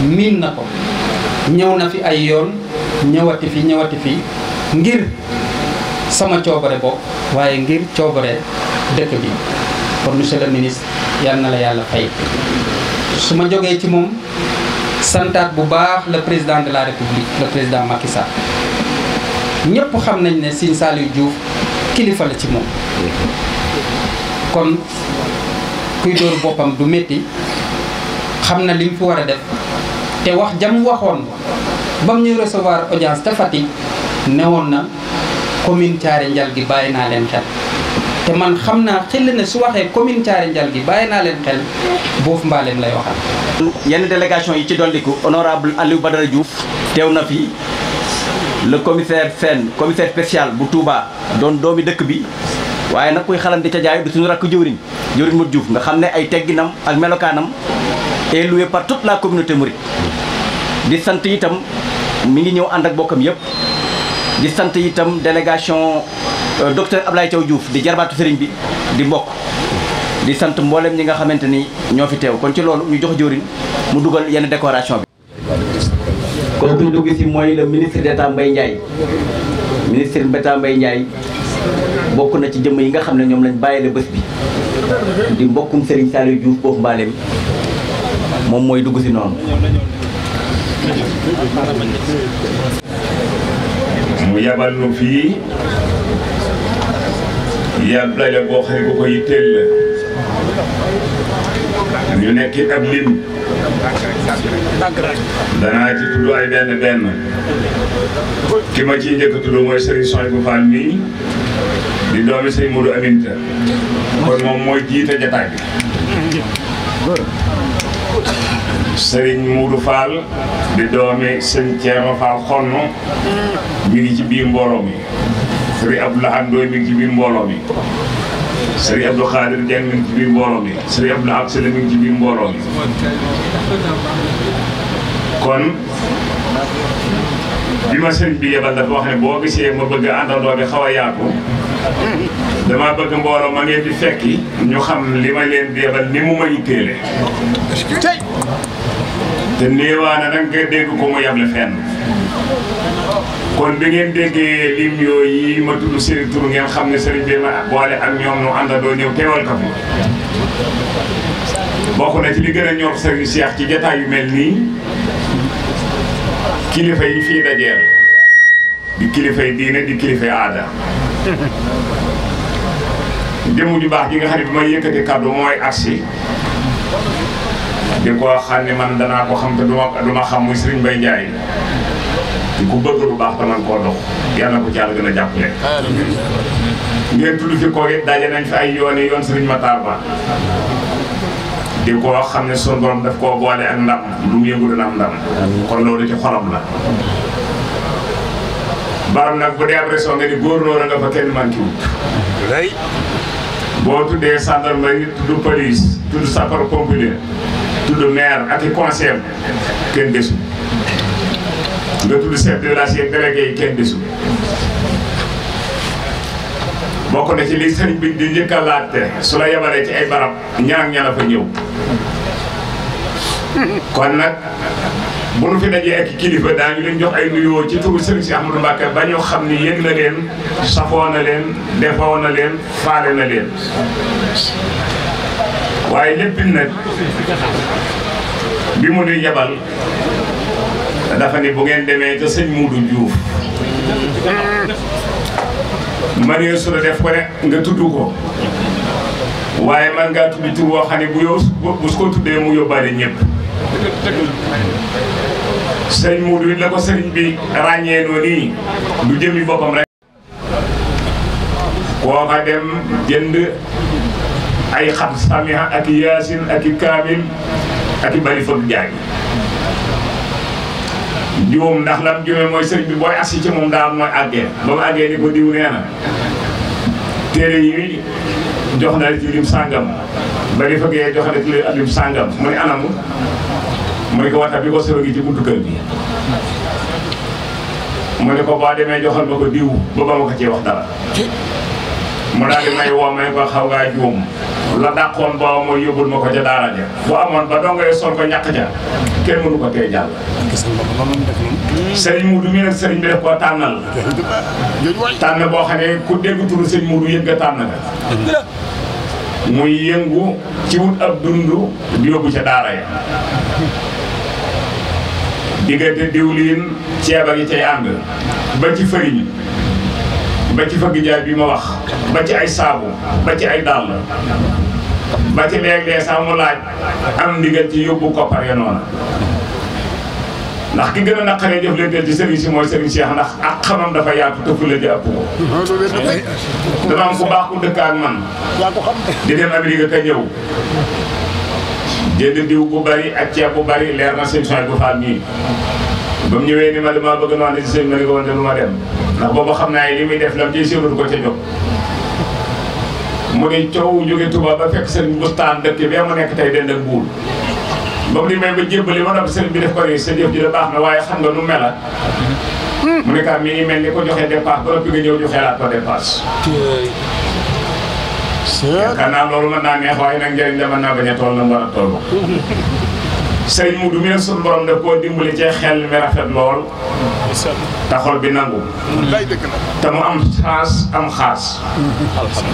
miin na ko ñëw na fi ay yoon ñëwati fi ngir sama coobare bopp waaye ngir coobare dëkk bi kon monsieur le ministre yal na la yàlla fay su ma jógee ci moom santaat bu baax le président de la république le président Macky Sall ñëpp xam nañ ne Serigne Saliou Diouf kilifa la ci moom kon kuy dóor boppam du métti xam na li mu fi war a def te wax jam waxoon ba mu ñuy recevoir audience te Fatick newoon na commune Thiaré Ndial gi bàyyi naa leen xel te man xam naa xel ne su waxee commune Thiaré Ndial gi bàyyi naa leen xel Boof Mbaaleen lay waxal. yenn délégation yi ci dolliku honorable Aliou Badara Diouf teew na fi le commissaire Sène commissaire spécial bu Touba doon doomi dëkk bi waaye nag kuy xalam di ca jaay du suñu rakk jëwriñ Modou Diouf nga xam ne ay tegginam ak melokaanam est loué par toute la communauté mouride di sant itam mi ngi ñëw ànd ak bokkam yëpp di sant itam délégation docteur Ablaye Thiaw Diouf di jarbaatu sëriñ bi di mbokk di sant mboolem ñi nga xamante ni ñoo fi teew kon ci loolu ñu jox jëwriñ mu dugal yenn décoration bi. kon ku ñu dugg si mooy le ministre d'État Mbaye Ndiaye ministre d'État Mbaye Ndiaye bokk na ci jëmm yi nga xam ne ñoom lañ bàyyile bés bi di mbokkum Serigne Saliou Diouf Boof Mbaaleen moom mooy dugg si noonu. mu yabal nu fii yàlla la boo xam ne bu ko yitteel la ñu nekk ab lim danaa ci tudd ay benn ki ma ciy njëkk a tudd mooy Serigne Souhaïbou Fall mii di doomi Sëñ Modou Aminta kon moom mooy jiite jataay bi. Serigne Modou Fall di doomi Sëñ Thierno Fall xonno mi ngi ci biir mbooloo mi Serigne Abdoulaye Ndoye mi ngi ci biir mbooloo mi Serigne Abdou Khadir Dieng mi ngi ci biir mbooloo mi Serigne Abdou Abse mi ngi ci biir mbooloo mi kon bi ma sëriñ bi yebal dafa wax ne boo gisee ma bëgg àndandoo bi xaw a yaatu dama bëgg mbooloo ma ngeen di fekki ñu xam li ma leen di yebal ni mu ma yitteele te néewaana nag nga dégg ko mu yable fenn kon bi ngeen déggee lim yooyu ma tudd sëriñ tur ngeen xam ne sëriñ bi ma boole ak ñoom nu àndandoo ñëw teewal ko fi bokk na ci li gën a ñor sëriñ Cheikh ci jataay yu mel nii kilifa yi fii dajeel di kilifay diine di kilifay aada jëmu ju baax gi nga xam ne bi may yëkkati kàddu mooy agsi di ko xam ne man danaa ko xam te duma xam muy Serigne Mbaye Ndiaye di ku bëgg lu baax te man koo dox yàlla ko ci Yàlla gën a jàppale ngeen tudd fi ko it daje nañ fi ay yoon Serigne Matar Ba di ko xam ne son borom daf koo boole ak ndam lu mu yëngu dana am ndam kon loolu ci xolam la baram nag bu dee ab région nga ni góornóor nga fa kenn manqué wut boo tuddee gendarmerie tudd police tudd sapeur pompier tudd maire ak i conseil kenn desul nga tudd chef de village yeeg délégué yi kenn desul bokk na ci li sëriñ bi di njëkk a laajte su la yebalee ci ay barab ñaan ña fa ñëw kon nag bu nu fi dajee ak kilifa daañu leen jox ay nuyoo ci turu sëriñ si Ahmadou Mbacké ba ñu xam ni yëg na leen safoo na leen defoo na leen faale na leen waaye lépp nag bi mu nuy yebal dafa ni bu ngeen demee te sëñ Modou Diouf man su la def ko ne nga tudd ko waaye man ngaa tudd tur woo xam ne bu su ko tuddee mu yóbbaale ñëpp sëñ Modou it la ko sëriñ bi ràññee noonu nii du jëmmi boppam rek koo xa dem jënd ay xam samiha ak i yaasin ak i kaamil ak i bari fëgg jaay juum ndax lam juumee mooy sëriñ bi booy assi ci moom daal mooy àggee ba mu àggee ni ko diw nee na téere yi jox na ci lim sàngam bari fëggee jox na ci lim sàngam mu ne anamu mu ne ko waxtaan bi ko soro gi ci buntu kër bi mu ne ko boo demee joxal ma ko diw ba ba ma ko cee wax dara mu daal di may woo may ko xaw ngaa juum la dàqoon booba mooy yóbbul ma ko ca daara ja bu amoon ba dongay sol ko ñàkk ja kenn mënu ko tee jàll sëriñ Muudu mi nag sëriñ bi def koo tànnal tànn boo xam ne ku dégg turu sëriñ Muudu yëg nga tànn nga muy yëngu ci wut ab dund di yóbbu ca daara ya diggante diwlin ceeb a ngi cay ànd ba ci fëriñ ba ci fëgg jaay bi ma wax ba ci ay saabu ba ci ay dàll ba ci léeg-léeg sax mu laaj am ndigal ci yóbbu koppar ya noona ndax ki gën a naqaree jëf leen ci sëriñ si mooy sëriñ Cheikh ndax ak xamam dafa yaatu te fu la di ëpp ko dama am ku baax ku dëkk ak man di dem Amérique ka ñëw jënd diw bu bari ak ceeb bu bari leer na sëñ Soy bu faal nii ba mu ñëwee ni ma dama bëgg noonu ci sëñ ma ni ko woon te du ma dem ndax boobu xam naa li muy def lam ciy séenut ko ca jóg mu ni coow jóge Touba ba fekk sëriñ bustaan dëkk bee mu nekk tey dend ak buur ba mu ni may ba jébbali ma noppi sëriñ bi def ko ni sa jëf ji da baax na waaye xam nga nu mela mu ne kaa mi ngi mel ni ko joxee dépasse ba noppi nga ñëw joxee laat ko dépasse yaakaar naa loolu mën naa neex waaye nag njëriñ la mën naa bañ a toll na mu war a toll sëriñ Muudu mi nag suñu borom daf koo dimbali ci xel mi rafet lool te xol bi nangu te mu am xaas am xaas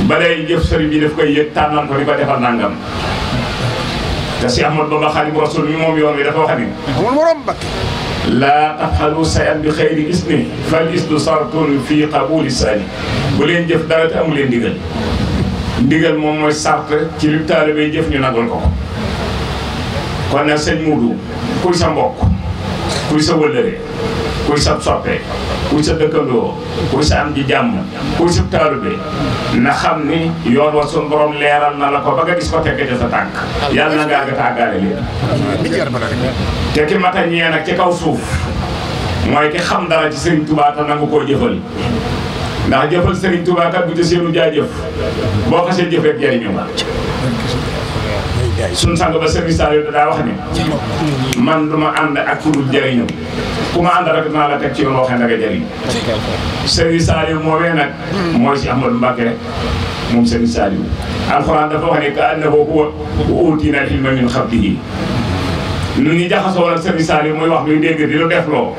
ba lay jëf sëriñ bi daf koy yëg tànnal ko di ko defal nangam te si Ahmadu Bamba Xaadimu Rasuul mi moom yoon wi dafa wax ni laa tafxalu sayan bi xayri isni fal isnu sartun fii qabuli sani bu leen jëf dara te amu leen ndigal ndigal moom mooy sart ci li taalibe jëf ñu nagul ko kon nag sëñ Muudu kuy sa mbokk kuy sa wëllëre kuy sa soppe kuy sa dëkkandoo kuy sa am ji jàmm kuy sa taalibe na xam ni yoon wa suñu borom leeral na la ko ba nga gis ko tegge ca sa tànk yàlla na ngaa nga tàggaale leen te ki mata ñee nag ci kaw suuf mooy ki xam dara ci Sëriñ Tuubaa te nangu koo jëfal ndax jëfal Serigne Touba kat bu ci seenu jaajëf boo xasee jëf rek jariñu nga suñ sang ba Serigne Saliou daa wax ni man duma ànd ak ku dul jariñu ku ma ànd rek dinaa la teg ci yoon waxee nga jariñ Serigne Saliou moomee nag mooy si Ahmadou Mbacké moom Serigne Saliou alxuraan dafa wax ne ka annahu huwa uutina al-ilma min qablihi nu ñu jaxasoo ak Serigne Saliou muy wax luy dégg di lu def loo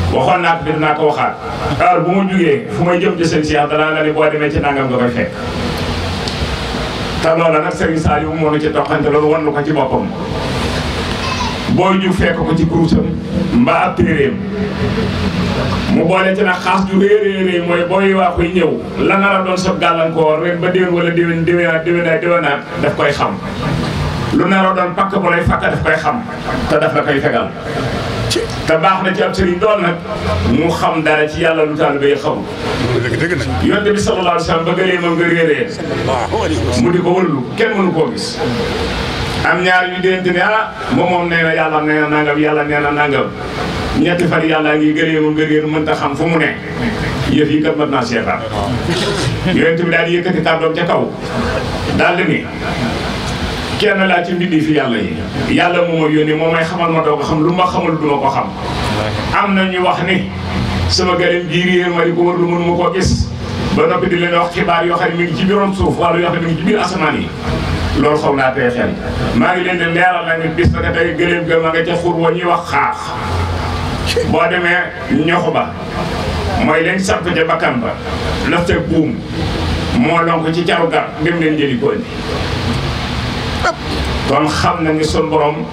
waxoon naa ko fi dinaa ko waxaat heure bu mu jugee fu may jëm ci sëñ Cheikh danaa la ne boo demee ci nangam nga koy fekk te loola nag Serigne Saliou moo nu ci toqante loolu wan lu ko ci boppam booy jug fekk ko ci kurusam mbaa ab téeréem mu boole ci nag xaas ju réeréeréy mooy booy waa koy ñëw la nar a doon sob gàllankoor ren ba déwén wala déwénaat daf koy xam lu nar a doon pakk bu lay fakka daf koy xam te daf la koy fegal te baax na ci ab sëriñ doon nag mu xam dara ci yàlla lu taalibe yi xamul yonent bi sallallahu alayhi wa sallam ba gëleemam nga réeree mu di ko wërlu kenn mënu koo gis am ñaar ñu dénte ne moom nee na yàlla nee na nangam yàlla nee na nangam ñetti fan yàlla ngi gëleemam nga réer mënta xam fu mu ne yëf yi kat mat naa seetaan yonent bi daal di yëkkati kàddoom ca kaw daal di ni kenn laa ci mbindi fi yàlla yi yàlla moo ma yónni moo may xamal ma doog a xam lu ma xamul duma ko xam am na ñu wax ni sama gëleem gii réer ma di ko wër lu mënu ma koo gis ba noppi di leen wax xibaar yoo xam ne mi ngi ci biiroon suuf wala yoo xam ne mi ngi ci biir asamaan yi loolu xaw naa tey xel maa ngi leen di leeral na ni bis naka tey gëleem ga ma nga ca xur wa ñuy wax xaax boo demee ñoxu ba mooy leen samp ca bakkan ba lafte buum moo lonk ci caru gar dem leen jëli ko indi kon xam na ni sun borom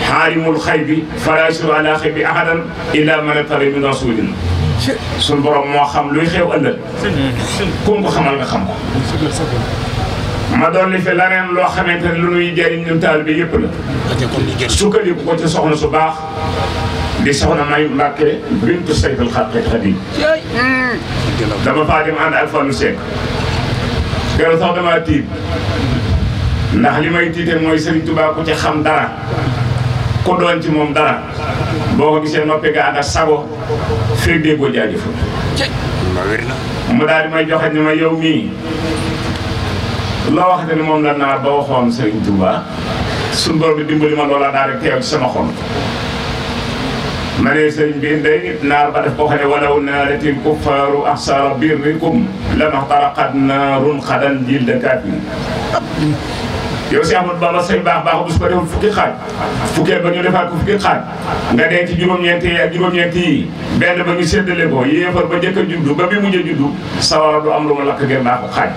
xaalimul xay bi fala yasiru ala xay bi ahadan illa man tara min rasulin sun borom moo xam luy xew ëllëg kum ko xamal nga xam ko ma dolli fi leneen loo xamante ne lu nuy jëriñ ñun taal bi yëpp la sukkandiku ko ci soxna su baax di soxna May Mbàkke bintu Seydil Xaadim dama faa dem ànd ak Fallou Seck keroog sax dama tiit ndax li may tiite mooy Serigne Touba ku ci xam dara ku doon ci moom dara boo ko gisee noppi nga ànd ak sago fekk déggoo jaajëfal mu daal di may joxe ni ma yow mii loo waxte ni moom la naar ba waxoon Serigne Touba suñu borom bi dimbali ma loola daal di teew ci sama xol ma ne Serigne bi ndey naar ba def ko xam ne walaw naaratil kuffaaru ahsara birrikum lamaxtaraqat naarun xadan jilda kaafir yow si Amadou Bamba say baax bu su ko defoon fukki xaaj fukkeel ba ñu defaat ko fukki xaaj nga denc juróom-ñeent yi ak juróom-ñeent yi benn ba ñu séddale ko yéefar ba njëkk a juddu ba bi mujj a juddu sawara du am lu ma lakk ngeen baaxu xaaj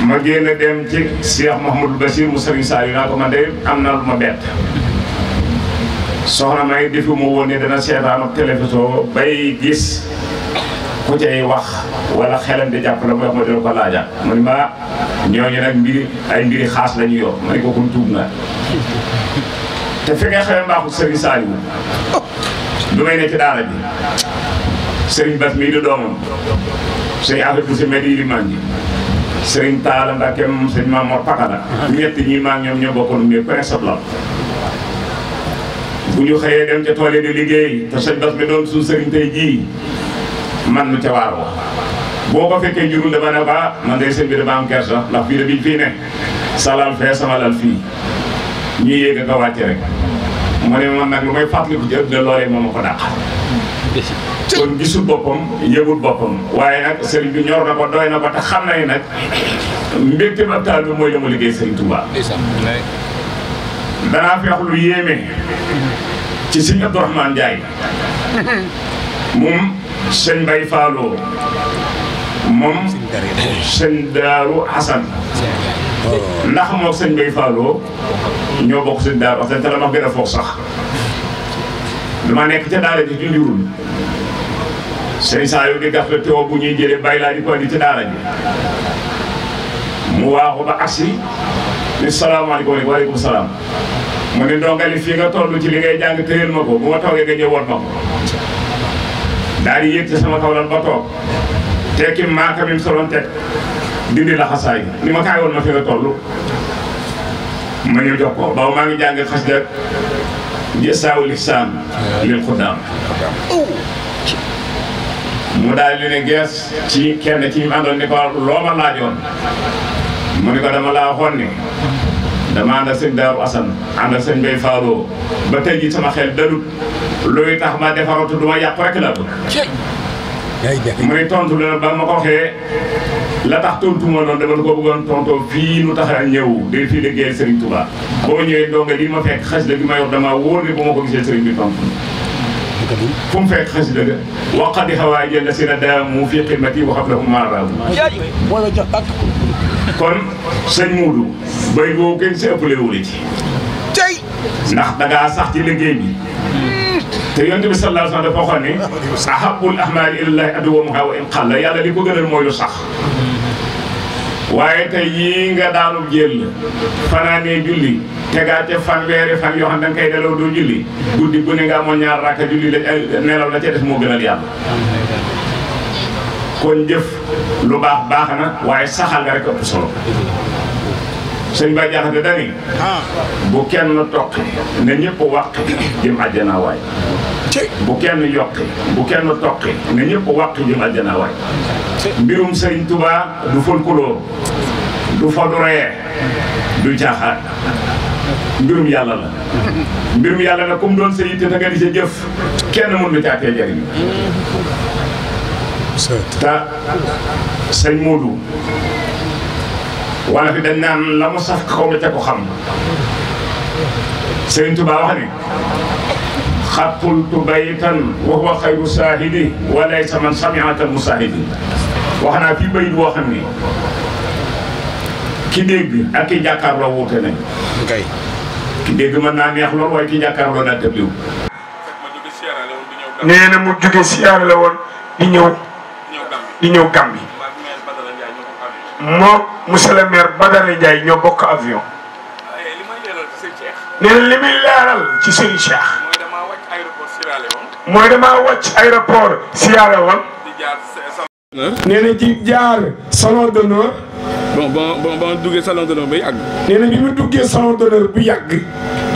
ma génn dem ci Cheikh Mouhamadou Bachir mu Serigne Saliou naa ko man de am na lu ma bett soxna may defi ma woon ne dana seetaan ak télévision bay gis ku cay wax wala xelam di jàpp la mu wax ma dina ko laajaat ma ni ma ñooñu nag mbiri xaas la ñu yor ma ni ko kun tuub na te fi nga xamee mbaaxu Serigne Saliou du may ne ci daara ji Serigne Bass mii di doomam Serigne Afia Bousse mel ni limaan ji Serigne Talla Mbacke moom Serigne Mamour Pakala ñett ñi maa ñoom ñoo bokkoon mbir ku ne soxla bu ñu xëyee dem ca tool yi di liggéey te sëñ Bass mi doon suñu Serigne tey jii man nu ca waar wax boo ko fekkee jurul dama ne ba man de sëñ bi dama am kersa ndax fii de biñ fii ne salal fee sama lal fii ñuy yéeg a ko wàcce rek mu ne man nag lu may fàttaliku ci ëpp de loolee moom ma ko dàq kon gisul boppam yëgul boppam waaye nag sëriñ bi ñor na ko doy na ko te xam na ni nag mbégte ba taal bi mooy la ma liggéey Sëriñ Touba danaa fi wax lu yéeme ci sëñ Abdourahmane Ndiaye moom sëñ Mbaye Fallo moom sëñ Daaru Hasan ndax moom sëñ Mbaye Fallo ñoo bokk sëñ Daaru Hasan te la ma gën a foog sax dama nekk ca daara ji jundiwul sëñ Saliou di gas la teewoo bu ñuy jëlee bay laa di ko indi ci daara ji mu waaxu ba agsi ni salaamaaleykum waaleykum salaam mu ne ndongali fii nga toll ci li ngay jàng tëyel ma ko bu ma toogee nga ñëwoon ma ko daal di yéeg ci sama kaw lan ba toog tekki maaka mi soloon teg dindi laxasaay ni ma kaay woon ma fi nga toll ma ñëw jox ko baaw maa ngi jàng xas de Jasaawul Ihsaan lil Xudaam mu daal di ne gees ci kenn ci ñu àndoon ni ko loo ma laajoon mu ni ko dama laa waxoon ni dama ànd ak sëñ Daaru Asan ànd ak sëñ Mbay Faalo ba tey jii sama xel dalut luy tax ma defaratu du ma yàqu rek la bëgg. mu ni tontu la ba ma ko waxee la tax tontu ma noonu dama ko bëggoon tontoo fii nu tax a ñëw day fii liggéeyal Serigne Touba boo ñëwee ndonga li ma fekk xasida gi ma yor dama wóor ni bu ma ko gisee Serigne bi tontu fu mu fekk xasida ga waqadi xawaay jël la si na daamu fii xidmati wa xablahum maaraabu kon sëñ Muudu bay boobu kenn si ëppale wuli ci ndax dangaa sax ci liggéey bi te yonent bi sallallahu alayhi wa sallam dafa waxoon ni ahabbul ahmaali ilallahi adwamuha wa in qalla yàlla li ko gënal mooy lu sax waaye tey yii nga daanub jël fanaanee julli tegaat ca fanweeri fan yoo xam da nga koy nelaw doo julli guddi bu ne nga amoon ñaar rakka julli la nelaw la ca des moo gënal yàlla kon jëf lu baax baax na waaye saxal nga rek ëpp solo sëñ Ba Jaxate dani bu kenn toqi ne ñëpp wàqi jëm àjjana waay bu kenn yokki bu kenn toqi ne ñëpp wàqi jëm àjjana waay mbirum Sëriñ Tuubaa du folklore du foduree du caaxaan mbirum yàlla la mbirum yàlla la comme doon sa yitte te nga di sa jëf kenn mën na caatee jariñ te sëñ Moodu wala fi dañ naan la mu saf xaw ma ca ko xam Sëriñ Tuubaa wax ni xattultu baytan wa huwa xayru saahidi wa laysa man sami'aka musaahidi wax naa fii bayit boo xam ni ki dégg ak ki jàkkaarloo wuute nañ ki dégg mën naa neex lool waaye ki jàkkaarloo daa tëbliw nee na mu jóge siyaare la woon di ñëw Gàmbi moom monsieur le maire Badara Ndiaye ñoo bokk avion nee na li muy leeral ci Serigne Cheikh mooy damaa wàcc aéroport siyaare woon nee na ci jaar salon d'honneur ba ma duggee salon d'honneur ba yàgg. nee na bi mu duggee salon d'honneur bu yàgg.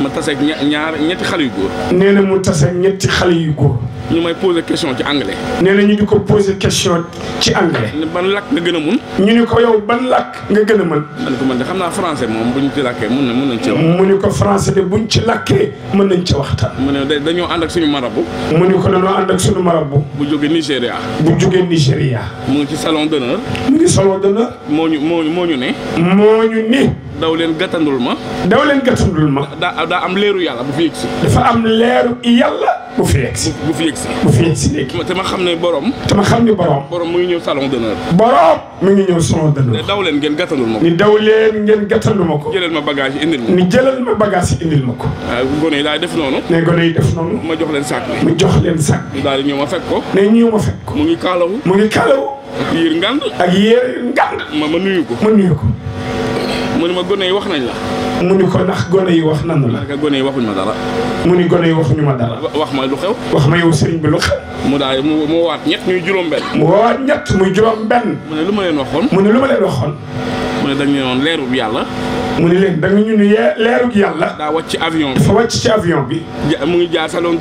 ma taseeg ñetti xale yu góor. nee na mu taseeg ñetti xale yu góor. ñu may posé question ci anglais. nee na ñu di ko posé question ci anglais. ban làkk nga gën a mun. ñu ni ko yow ban làkk nga gën a mën. ma ne ko man de xam naa français moom buñ ci làkkee mun nañ ci wax. mu ni ko français de buñ ci làkkee mën nañ ci waxtaan. mu ne dañoo ànd ak suñu marabu. mu ni ko dañoo ànd ak suñu marabu. bu jógee Nigéria. mu ngi ci salon d'honneur. mu ngi salon d'honneur. moo ñu ne. daw leen gàttandul ma. daa am leeru yàlla bu fi yegsi. dafa am leeru yàlla bu fi yegsi. bu fi yegsi léegi. te ma xam ne borom. borom mu ngi ñëw salon d'honneur. mu ngi ñëw salon d'honneur. daw leen ngeen gàttandul ma ko. ni daw leen ngeen gàttandu ma ko. jëlal ma bagage yi indil ma ko. ni jëlal ma bagage yi indil ma ko. waaw gone yi daal def noonu. ne gone yi def noonu. ma jox leen sac bi. mu jox leen sac bi. daal di ñëw ma fekk ko. ne ñëw ma fekk ko. mu ngi kaalawu. ak yéer ngand. ma nuyu ko. mu ni ma gone yi wax nañ la. mu ni ko ndax gone yi wax nanu la. gone yi waxuñ ma dara. mu ni gone yi waxuñu ma dara. wax ma lu xew. wax ma yow sëriñ bi lu xew. mu daal mu waat ñett muy juróom-benn. muy juróom-benn. mu ne lu ma leen waxoon. mu ne dañ ne woon leerub yàlla. mu ne leen da nga ñu ne leerub yàlla. daa wàcc ci avion bi. dafa wàcc ci avion bi. mu ngi jaar salon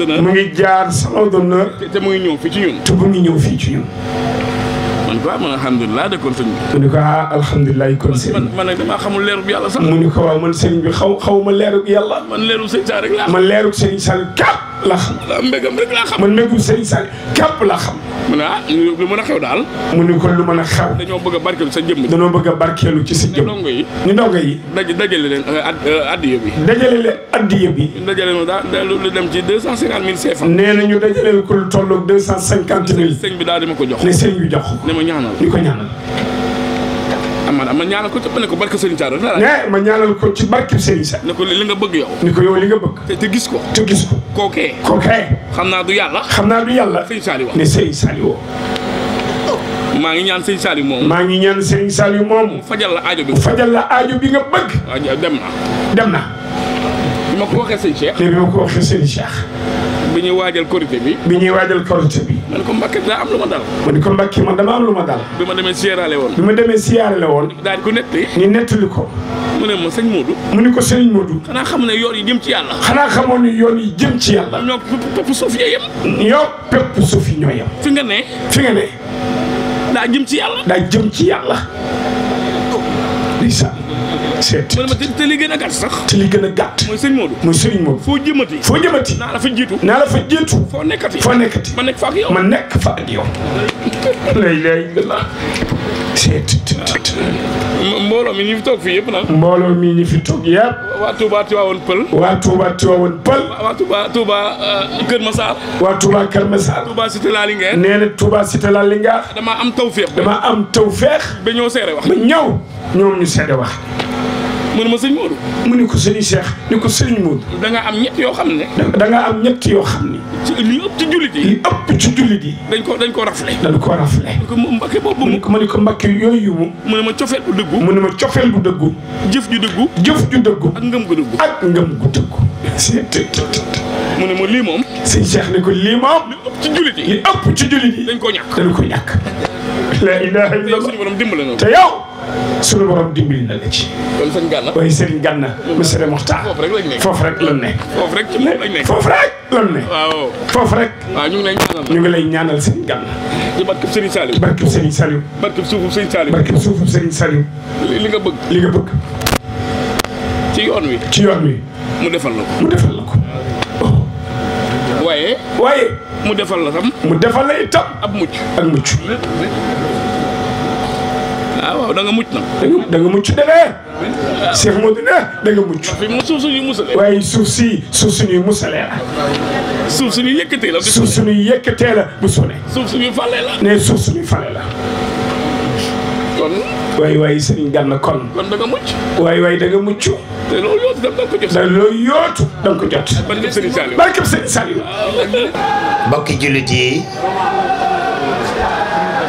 d'honneur. te mu ngi ñëw fii ci ñun. te mu ngi ñëw fii ci ñun. man alhamdulilah de kon sëñ bi. mu ni ko alhamdulilah kon sëñ bi. man nag damaa xamul leerub yàlla sax. mu ni ko waaw man sëñ bi xaw ma leerub yàlla. man leerub sëñ Sall rek laa xam. man leerub sëñ Sall kàpp laa xam. mbégam rek laa xam. man mbégum sëñ Sall kàpp laa xam. mu ne lu mën a xew daal. mu ni ko lu mën a xew. dañoo bëgg a barkeelu sa jëmm. dañoo bëgg a barkeelu ci sa jëmm. ñu ndongo yi. dajale leen addiya bi. dajale leen addiya bi. dajale leen daal lu dem ci 250 000 CFA. nee na ñu dajale ko lu tolloog 250 000. sëñ bi daal di ma ko jox. ne sëñ bi jox ne ma ñaanal. ni ko ñaanal. ma ñaanal ko ci ne ko barke Serigne Sall. ne ma ñaanal ko ci barke Serigne Sall. ne ko li nga bëgg yow. ni ko yow li nga bëgg. te gis ko. kookee. xam naa du yàlla. Serigne Saliou wax. ne Serigne Saliou. maa ngi ñaan Serigne Saliou moom. maa ngi ñaan Serigne Saliou moom. fajal la aajo bi. fajal la aajo bi nga bëgg. waaw dem na. bi ma ko waxee Serigne Cheikh. ne bi ma ko waxee Serigne Cheikh. bi ñuy waajal korité bi. ma ne ko Mbacke daa am lu ma dal. ma ne ko Mbacke man dama am lu ma dal. bi ma demee siyaare woon. daal di ko nettali. mu mu ne ma sëñ Modou. mu ni ko sëñ Modou. xanaa xam ne yoon yi jëm ci yàlla. xanaa xamoon ni yoon yi jëm ci yàlla. ñoo pepp suuf yi yem. ñoo pepp suuf yi ñoo yem. fi nga ne. daa jëm ci yàlla. daa jëm ci yàlla. ndeysaan. mu ne ma te li gën a gàtt sax. te li gën a gàtt. mooy sëñ Modou. mooy sëñ Modou. foo jëmati. foo jëmati. naa la fa jiitu. naa la fa jiitu. foo nekkati. foo nekkati. ma nekk fa ak yow. ma nekk fa ak yow. lay la. mbooloo mi ñu fi toog fii yëpp nag. mbooloo mi ñu fi toog yëpp. waa Touba Tivaouane Pël. waa Touba Tivaouane Pël. waa Touba Kër Massar. waa Touba Kër Massar. Touba Cité la Linguère. nee na Touba Cité la Linguère. dama am tawféex. ba ñëw seede wax. ba ñëw ñoom ñu seede wax. mu ne ma sëñ Modou. mu ni ko sëñ Cheikh ni ko sëñ Modou. da nga am ñett yoo xam ne. da nga am ñett yoo xam ni. li ëpp ci jullit yi. li ëpp ci jullit yi. dañ ko rafle. dañ ko rafle. Mbakke boobu mu ni ko Mbakke yooyu mu. mu ne ma cofeel bu dëggu. mu ne ma cofeel bu dëggu. jëf ju dëggu. jëf ju dëggu. ak ngëm gu dëggu. ak ngëm gu dëggu. mu ne ma lii moom. sëñ Cheikh ni ko lii moom. li ëpp ci jullit yi. li ëpp ci jullit yi. dañ koo ñàkk. dañ ko ñàkk. la ilaha illallah. suñu borom dimbali na. te yow. suñu borom dimbali na la ci. kon sëñ Gana. waaye Serigne Gana. monsieur Mokhtar. foofu rek lañ nekk. foofu rek lañ nekk. foofu rek ci moom lañ nekk. foofu rek lañ nekk. waaw. foofu rek. waaw ñu ngi lay ñaanal. ñu ngi lay ñaanal Serigne Gana. ci barkeb Serigne Saliou. barkeb Serigne Saliou. barkeb suufub Serigne Saliou. barkeb suufub Serigne Saliou. li nga bëgg. li nga bëgg. ci yoon wi. ci yoon wi. mu defal la ko. mu defal la ko. waaye. mu defal la tam. mu defal la itam. ab mucc. ak mucc. waaw da nga mucc nag. da nga mucc demee. Cheikh Modou ne da nga mucc. fi mu suuf suñuy musalee. waaye suuf suñuy musalee la. suuf suñuy yëkkatee la. suuf suñuy yëkkatee la bu sonné. suuf suñuy falee la. ne suuf suñuy falee la. kon. waaye Serigne Gana kon. kon da nga mucc. waaye da nga mucc. te loolu yootu da nga ko jot. loolu yootu da nga ko jot. barkeb Serigne Saliou. barkeb Serigne Saliou. mbokki jullit yi.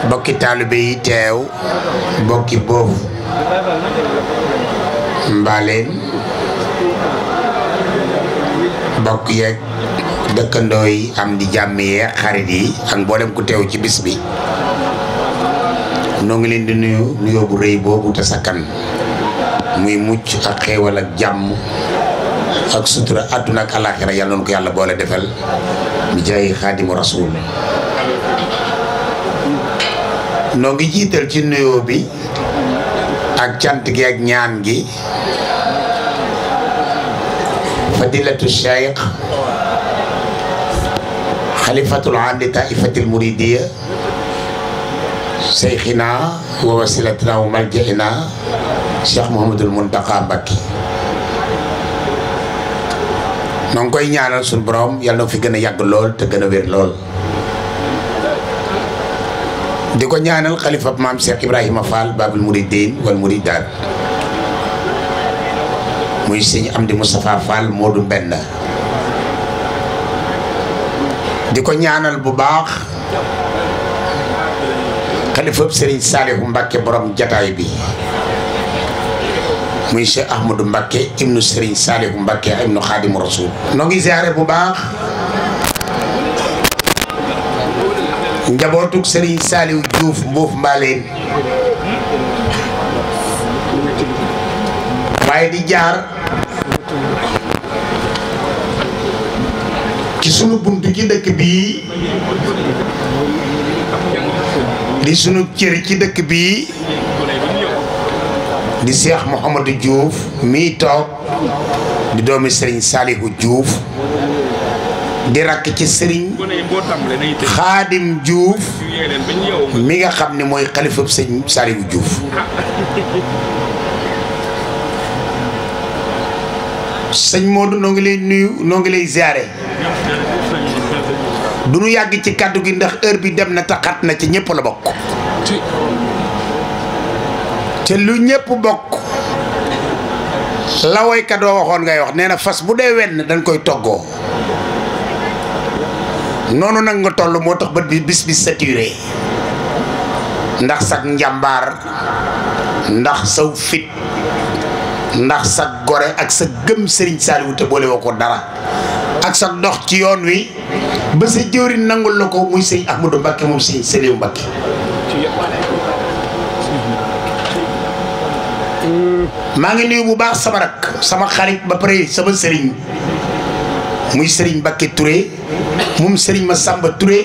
mbokki taalibe yi teew. mbokki boobu. mbaaleen. mbokk yeeg dëkkandoo yi am di jàmm yee xarit yi ak mboolem ku teew ci bis bi. noo ngi leen di nuyoo bu rëy boobu te sakkan. muy mucc ak xéewal ak jàmm ak sutura àdduna ak alaaxira yàlla noonu ko yàlla boole defal mi jaay xaadimu rasuul. noo ngi jiital ci nuyoo bi ak cant gi ak ñaan gi fadilatu cheikh xalifatul aandi taifatil muridiya seyxina wa wasilatina wa maljaina Cheikh Mouhamadul Mountakha Mbacké. noo ngi koy ñaanal suñu borom yàlla na fi gën a yàgg lool te gën a wér lool. di ko ñaanal xalifa maam Cheikh Ibrahima Fall Babul Mouridine wal Mouridaat muy sëñ Amdi Moustapha Fall Modou Mbenda. di ko ñaanal bu baax xalifa Serigne Saliou Mbacké borom jataay bi. muy Cheikh Ahmadou Mbacké ibnu Serigne Saliou Mbacké ibnu Khadimu Rasul. noo ngi ziare bu baax njabootug Serigne Saliou Diouf Mbuuf Mbaaleen. waaye di jaar ci sunu buntu ci dëkk bii di sunu cër ci dëkk bii di Cheikh Mouhamadou Diouf mii toog di doomi Serigne Saliou Diouf di rakk ci Serigne Khadim Diouf mi nga xam ne mooy xalifab Serigne Saliou Diouf. sëñ Modou noo ngi lay nuyu noo ngi lay ziare du nu yàgg ci kàddu gi ndax heure bi dem na taxat na ci ñëpp la bokk. te lu ñëpp bokk la woykat doo waxoon ngay wax nee na fas bu dee wenn dañ koy toggoo noonu nag nga toll moo tax ba bis bi saturé ndax sag njàmbaar ndax saw fit ndax sa gore ak sa gëm Serigne Saliou te boole woo ko dara ak sa dox ci yoon wi ba sa jëwriñ nangul la ko muy sëñ Ahmadou Mbacké moom sëñ Saliou Mbacké. maa ngi nuyu bu baax sama rak sama xarit ba pare sama sëriñ muy sëriñ Bakke Touré moom sëriñ Massamba Touré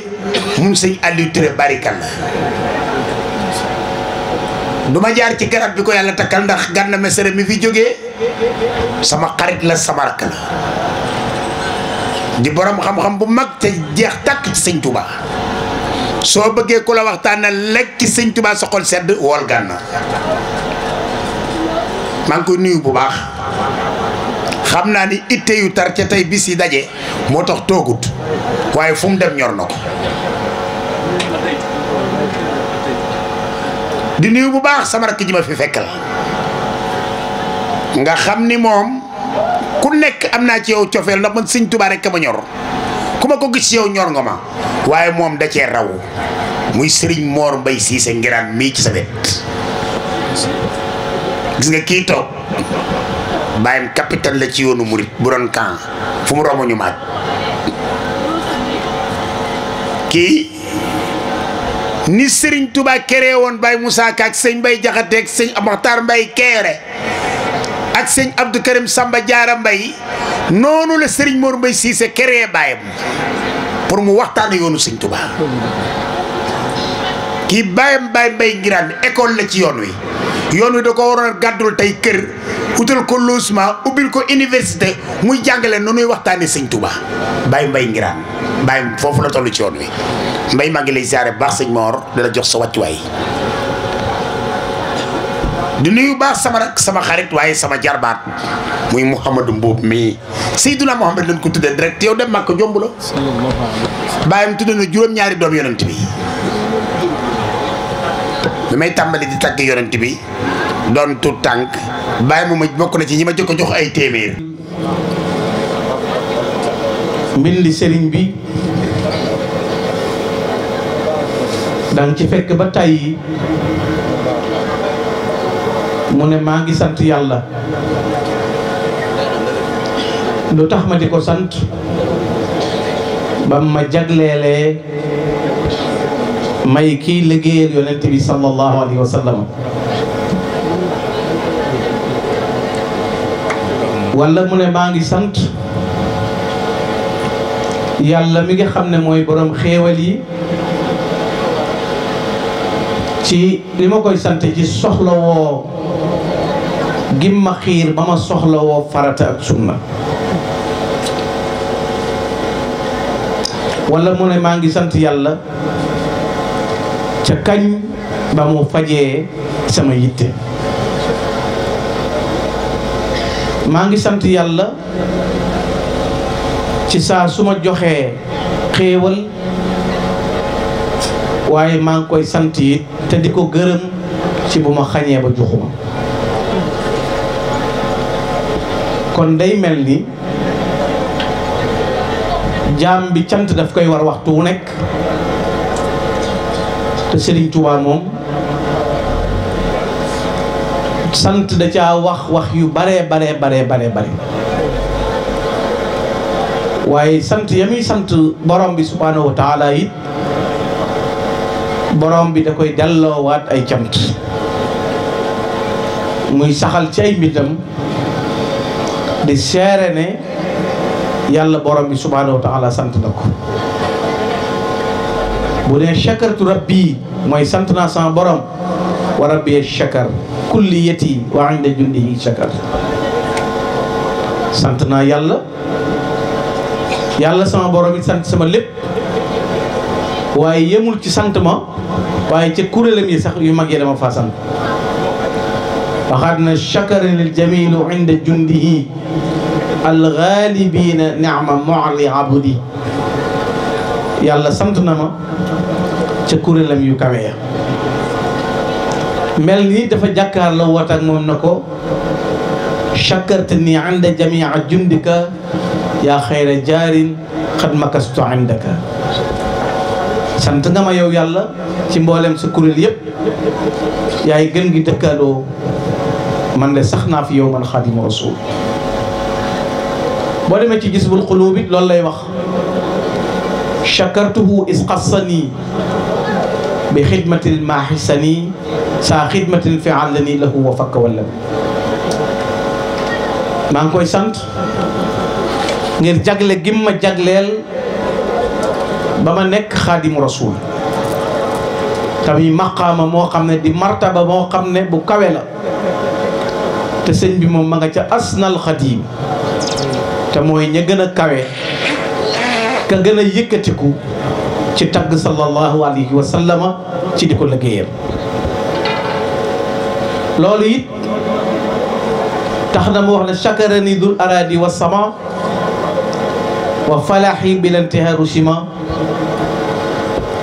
moom sëriñ Aliou Touré barikalla du ma jaar ci garab bi ko yàlla takkal ndax Gana Messere mi fi jógee sama xarit la sama rak la di borom xam-xam bu mag te jeex tàkk ci sëñ Touba soo bëggee ku la waxtaan na lekk ci sëñ Touba sa xol sedd wool Gana maa ngi koy nuyu bu baax xam naa ni itte yu tar ca tey bis yi daje moo tax toogut waaye fu mu dem ñor na ko di nuyu bu baax sama rakk ji ma fi fekkal nga xam ni moom ku nekk am naa ci yow cofeel ndax man sëñ Touba rek ma ñor ku ma ko gis ci yow ñor nga ma waaye moom da cee raw muy Serigne Mor Mbaye Cissé Ngiraan mii ci sa wet gis nga kii toog bàyyam capitaine la ci yoonu murit bu doon camp fu mu romb ñu maaj kii ni Serigne Touba kéré woon Baye Moussa Ka ak sëñ Mbaye Jaxate ak sëñ Amakhtar Mbaye Kéré ak sëñ Abdou Karim Samba Diarra Mbaye noonu la Serigne Mor Mbaye Cissé kéré baayam pour mu waxtaane yoonu sëñ Touba kii baayam Baye Mbaye Ngiraan école la ci yoon wi da ko waroon a gàddul tey kër utal ko logement ubbil ko université muy jàngale nu nuy waxtaane sëñ Touba Baye Mbaye Ngiraan Baye foofu la toll ci yoon wi Mbaye maa ngi lay ziare baax sëñ Mor dala jox sa wàccuwaay di nuyu baax sama rak sama xarit waaye sama jarbaat muy Mouhamadou Mbuub mii Seydina Mouhamad lañ ko tuddee direct yow dem Makka jomb la bàyyam tudde na juróom-ñaari doom yonent bi may tàmbali di tàgg yonent bi doon tuut tànk bàyyi mu ma bokk na ci ñi ma jëkk jox ay téeméer mbindi sëriñ bi danga ci fekk ba tàyyi mu ne maa ngi sant yàlla lu tax ma di ko sant ba ma jagleelee may kii liggéeyal yonent bi sallallahu alayhi wa sallam wala mu ne maa ngi sant yàlla mi nga xam ne mooy borom xéewal yi ci li ma koy sant ci soxla woo gim ma xiir ba ma soxla woo farata ak sunna wala mu ne maa ngi sant yàlla ca kañ ba mu fajee sama yitte maa ngi sant yàlla ci saa su ma joxee xéewal waaye maa ngi koy sant it te di ko gërëm ci bu ma xañee ba joxuma kon day mel ni jaam bi cant daf koy war waxtu wu nekk te Serigne Touba moom sant da caa wax yu bare waaye sant ya muy sant borom bi subhanahu wa taala it borom bi da koy delloowaat ay cant muy saxal ci ay mbindam di seere ne yàlla borom bi subhanahu wa taala sant na ko bu dee shakartu rabbi mooy sant naa sama borom wa rabbi shakar kulliyati wa inda jundihi shakar sant naa yàlla sama borom it sant sama lépp waaye yemul ci sant ma waaye ca kuréelam yi sax yu mag yi dama faa sant waxaat na shakaran lil jamilu inda jundihi alxaalibina ni'ma mu'li abdi yàlla sant na ma ca kuréelam yu kawe ya mel ni dafa jàkkaarloo woot ak moom na ko shakartani inda jamia jundika yaa xayra jaarin xad makastu indaka sant nga ma yow yàlla ci mboolem sa kuréel yëpp yaay gën gi dëkkaaloo man de sax naa fi yow man xaadimu rasul boo demee ci Jazbul Quluub it loolu lay wax shakartuhu is qassani bi xidmatil maaxisani saa xidmatin fi'alani lahu wa fakka wala maa ngi koy sant ngir jagle gim ma jagleel ba ma nekk xaadimu rasul tamit maqaama moo xam ne di martaba moo xam ne bu kawe la te sëñ bi moom ma nga ca asnal xadim te mooy ña gën a kawe ka gën a yëkkatiku ci tagg sallallahu alayhi wa sallama ci di ko liggéeyal loolu it tax na mu wax ne chakarani dul aradi wa sama wa falaxi bilantiharu shima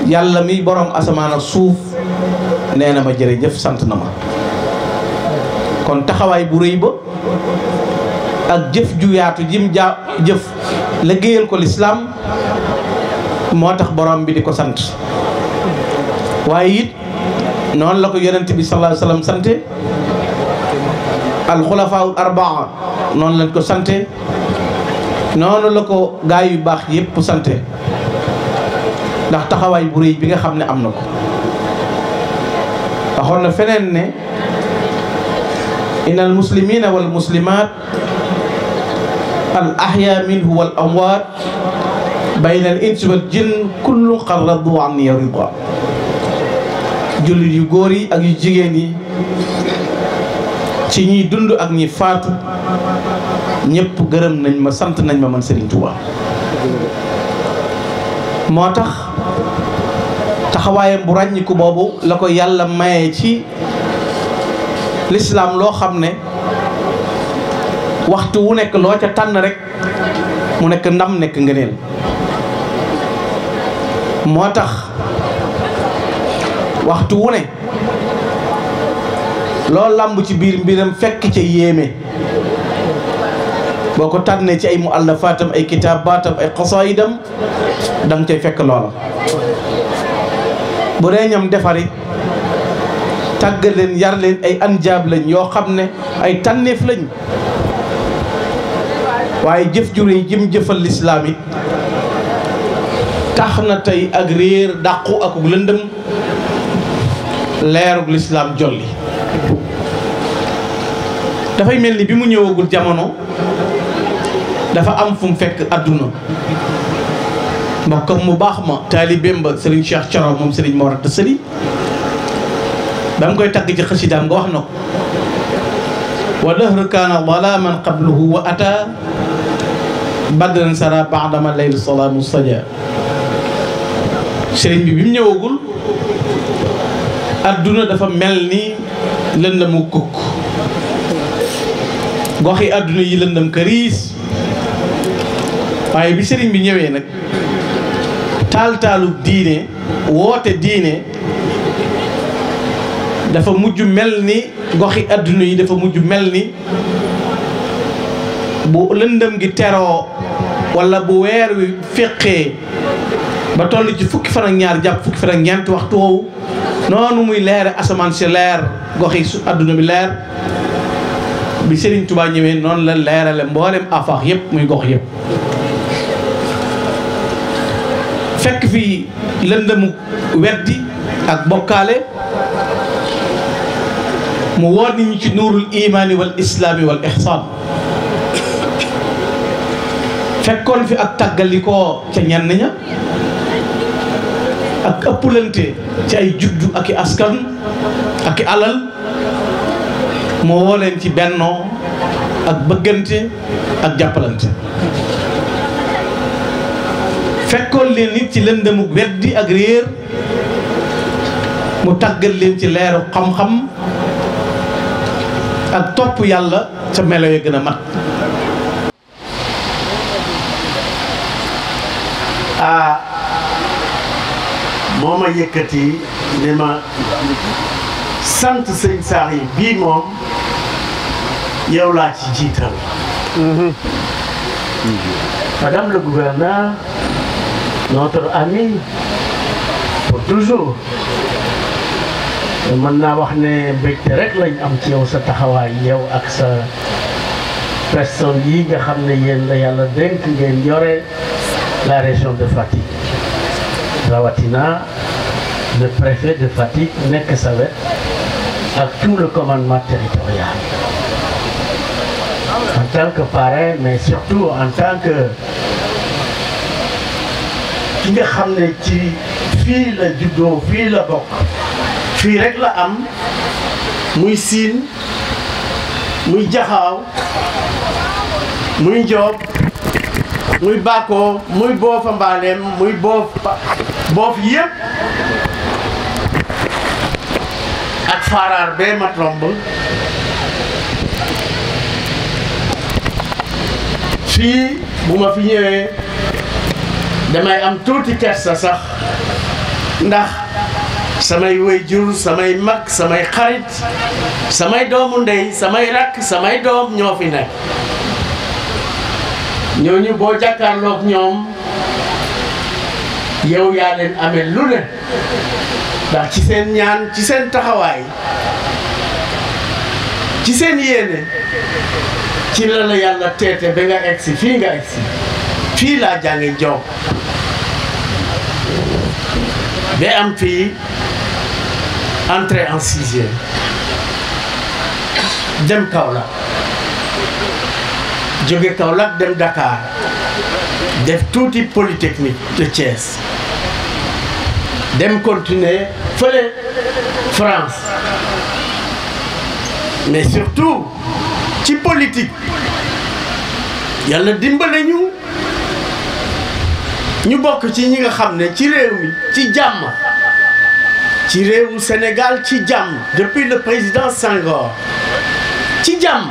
yàlla mi borom asamaan ak suuf nee na ma jërëjëf sant na ma kon taxawaay bu rëy ba ak jëf ju yaatu jim jëf liggéeyal ko lislaam moo tax borom bi di ko sant waaye it noonu la ko yonent bi sallallahu alayhi wa sallam sante alxulafaawul arbaa noonu lañ ko sante noonu la ko gaay yu baax yépp sante ndax taxawaay bu rëy bi nga xam ne am na ko waxoon na feneen ne inna al muslimina wal muslimat al ahya minhu wal amwaat bayna al insi wal jinn kullu qad radu anni rida jullit yu góor yi ak yu jigéen yi ci ñiy dund ak ñi faatu ñëpp gërëm nañ ma sant nañ ma man Serigne Touba moo tax taxawaayam bu ràññiku boobu la ko yàlla maye ci lislaam loo xam ne waxtu wu nekk loo ca tànn rek mu nekk ndam nekk ngëneel moo tax waxtu wu ne loo làmb ci biir mbiram fekk ca yéeme boo ko tànnee ci ay muallafaatam ay kitaabatam ay xasaayidam danga cay fekk loola bu dee ñoom defari tàggat leen yar leen ay anjaab lañ yoo xam ne ay tànneef lañ waaye jëf ju réy jëm jëfal lislaam it tax na tey ak réer dàqu ak lëndëm leerug lislaam jolli dafay mel ni bi mu ñëwagul jamono dafa am fu mu fekk àdduna mbokkam mu baax ma taalibeem ba Serigne Cheikh Thioro moom Serigne Mor Anta Sali ba mu koy tagg ci xasidaam nga wax na ko wa dahru kaana zalaaman qabluhu wa ata badran sara ba'dama layl salaamu saja Serigne bi mu ñëwagul adduna dafa mel ni lëndëmu kukk goxi adduna yi lëndëm këriis waaye bi sëriñ bi ñëwee nag taal-taalu diine woote diine dafa mujj mel ni goxi adduna yi dafa mujj mel ni bu lëndëm gi teroo walla bu weer wi féqee ba toll ci fukki fan ak ñaar jàpp fukki fan ak ñeent waxtu woowu noonu muy leere asamaan si leer goxi su adduna bi leer bi Serigne Touba ñëwee noonu la leerale mboolem afaax yëpp muy gox yëpp fekk fi lëndëmu weddi ak bokkaale mu woon nit ñi ci nuurul imaani wal islaami wal ihsaan fekkoon fi ak tàggalikoo ca ñenn ña ak ëppulante ci ay juddu ak i askan ak i alal moo woo leen ci bennoo ak bëggante ak jàppalante fekkoon leen nit ci lëndëmu weddi ak réer mu tàggal leen ci leeru xam-xam ak topp yàlla ca melo ya gën a mat moo ma yëkkati ne ma sant sëñ Saaliw bii moom yow laa ci jiital. Madame le gouverneur, notre ami pour toujours. mën naa wax ne mbégte rek lañ am ci yow sa taxawaay yow ak sa personne yi nga xam ne yéen la yàlla dénk ngeen yore la région de Fatick. rawatina le préfet de Fatick nekk sa wet ak tout le commandement territorial en tant que parrain mais surtout en tant que ki nga xam ne ci fii la juddoo fii la bokk fii rek la am muy Siin muy Jaxaaw muy Njoob muy Bakoo muy Boofa Mbaalem muy boof yëpp ak Faaraar bee ma tromb fii bu ma fi ñëwee damay am tuuti kersa sax ndax samay waajur samay mag samay xarit samay doomu ndey samay rakk samay doom ñoo fi nekk ñooñu boo jàkkaarloog ñoom yow yaa leen amee lu ne ndax ci seen ñaan ci seen taxawaay ci seen yéene ci la la yàlla teete ba nga egsi fii nga egsi fii laa jànge Joob ba am fii entrée en sixième dem Kaolack jóge Kaolack dem Dakar def tuuti Polytechnique de Thiès dem continuer fële France mais surtout ci politique yàlla dimbale ñu bokk ci ñi nga xam ne ci réew mi ci jàmm ci réewu Sénégal ci jàmm depuis le président Senghor ci jàmm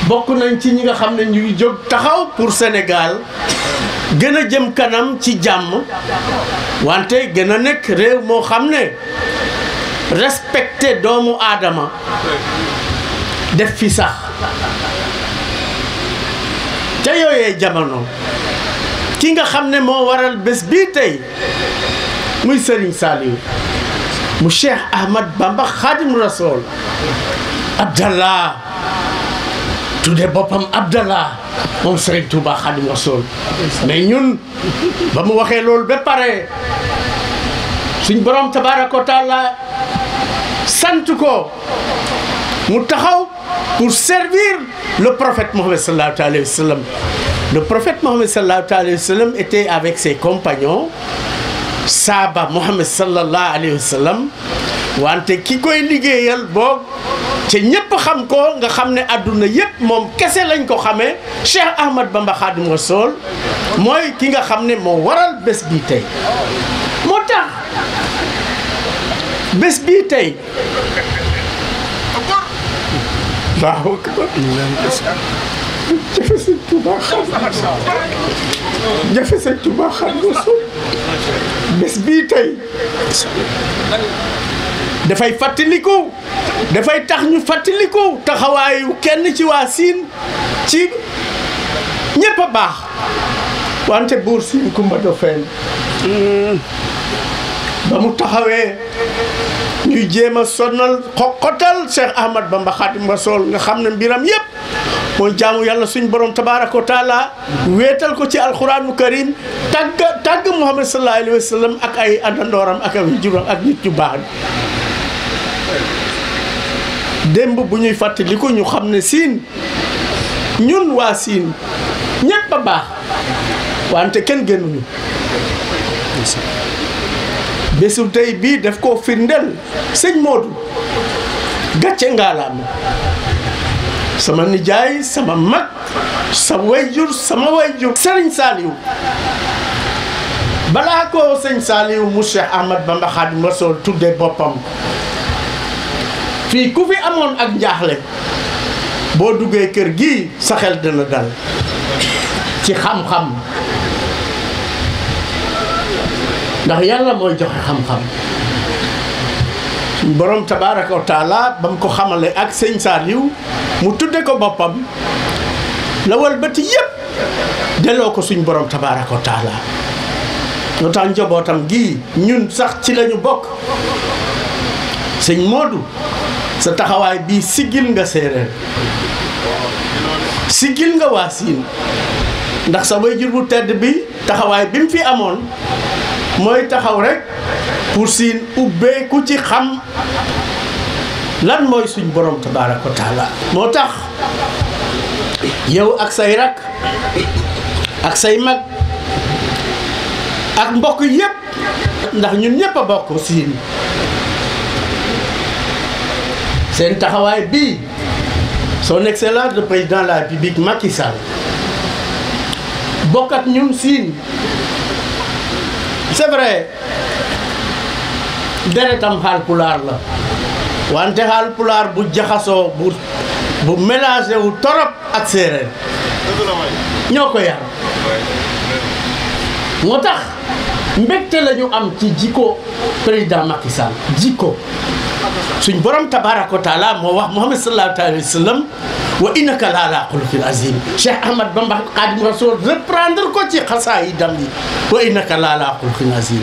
bokk nañ ci ñi nga xam ne ñu ngi jóg taxaw pour Sénégal gën a jëm kanam ci jàmm wante gën a nekk réew moo xam ne respecté doomu aadama def fi sax te yooyee jamono ki nga xam ne moo waral bés bii tey muy Serigne Saliou mu Cheikh Ahmad Bamba Khadim Rasoul Abdallah tudde boppam Abdallah moom Serigne Touba Khadim Rasoul mais ñun ba mu waxee loolu ba pare suñ borom tabaraka wa taala sant ko mu taxaw pour servir le prophète Mohammed sallallahu alayhi wa sallam. Le prophète Mohammed sallallahu alayhi wa sallam était avec ses compagnons Sahaba Mohammed sallallahu alayhi wa sallam wante ki koy liggéeyal boog te ñëpp xam ko nga xam ne adduna yëpp moom kese lañ ko xamee Cheikh Ahmad Bamba Khadim Rasoul mooy ki nga xam ne moo waral bés bii tey moo tax bés bii tey waaw jafe sëñ Touba jafe sëñ Touba Khadim Rasoul bés bii tey dafay fàttaliku dafay tax ñu fàttaliku taxawaayu kenn ci waa Siin ci ñëpp a baax wante buur Siin Kumba Dofeen ba mu taxawee ñuy jéem a sonal xoqatal Cheikh Ahmad Bamba Khadim Rasoul nga xam ne mbiram yëpp mooy jaamu yàlla suñ borom tabaraka wa taala wéetal ko ci alxuraanu karim tàgg Muhammad sallallahu alayhi wa sallam ak ay àndandooram ak ay juróom ak nit ñu baax démb bu ñuy fàttaliku ñu xam ne Siin ñun waa Siin ñépp a baax wante kenn gënuñu bésu tey bii daf koo firndeel sëñ Modou gàcce ngaalaam sama nijaay sama mag sa wayjur sama wayjur Serigne Saliou balaa ko sëñ Saliou mu Cheikh Ahmad Bamba Khadim Rasoul tuddee boppam fii ku fi amoon ak njaaxle boo duggee kër gi sa xel dina dal ci xam-xam ndax yàlla mooy joxe xam-xam borom tabaraka wa taala ba mu ko xamale ak sëñ Saliou mu tudde ko boppam la walbati yépp delloo ko suñ borom tabaraka wa taala ñoo tax njabootam gii ñun sax ci lañu bokk sëñ Modou sa taxawaay bii siggil nga séeréer siggil nga waa Siin ndax sa waajur bu tedd bi taxawaay bi mu fi amoon mooy taxaw rek pour Siin ubbeeku ci xam lan mooy suñ borom tabaaraka wa taala. moo tax yow ak say rak ak say mag ak mbokk yépp ndax ñun ñépp a bokk siin seen taxawaay bii son excellence le président de la République Macky Sall bokk ak ñun siin c'est vrai deretam Haalpulaar la wante Haalpulaar bu jaxasoo bu mélangé wu torop ak séeréer ñoo ko yar moo tax mbégte la ñu am ci jikko président Macky Sall jikko suñ borom tabaaraka wa taala moo wax Muhammad sallallahu alayhi wa sallam wa innaka la ala xuluqin azim Cheikh Ahmad Bamba Xaadimu Rasuul reprendre ko ci xasaayidam yi wa innaka la ala xuluqin azim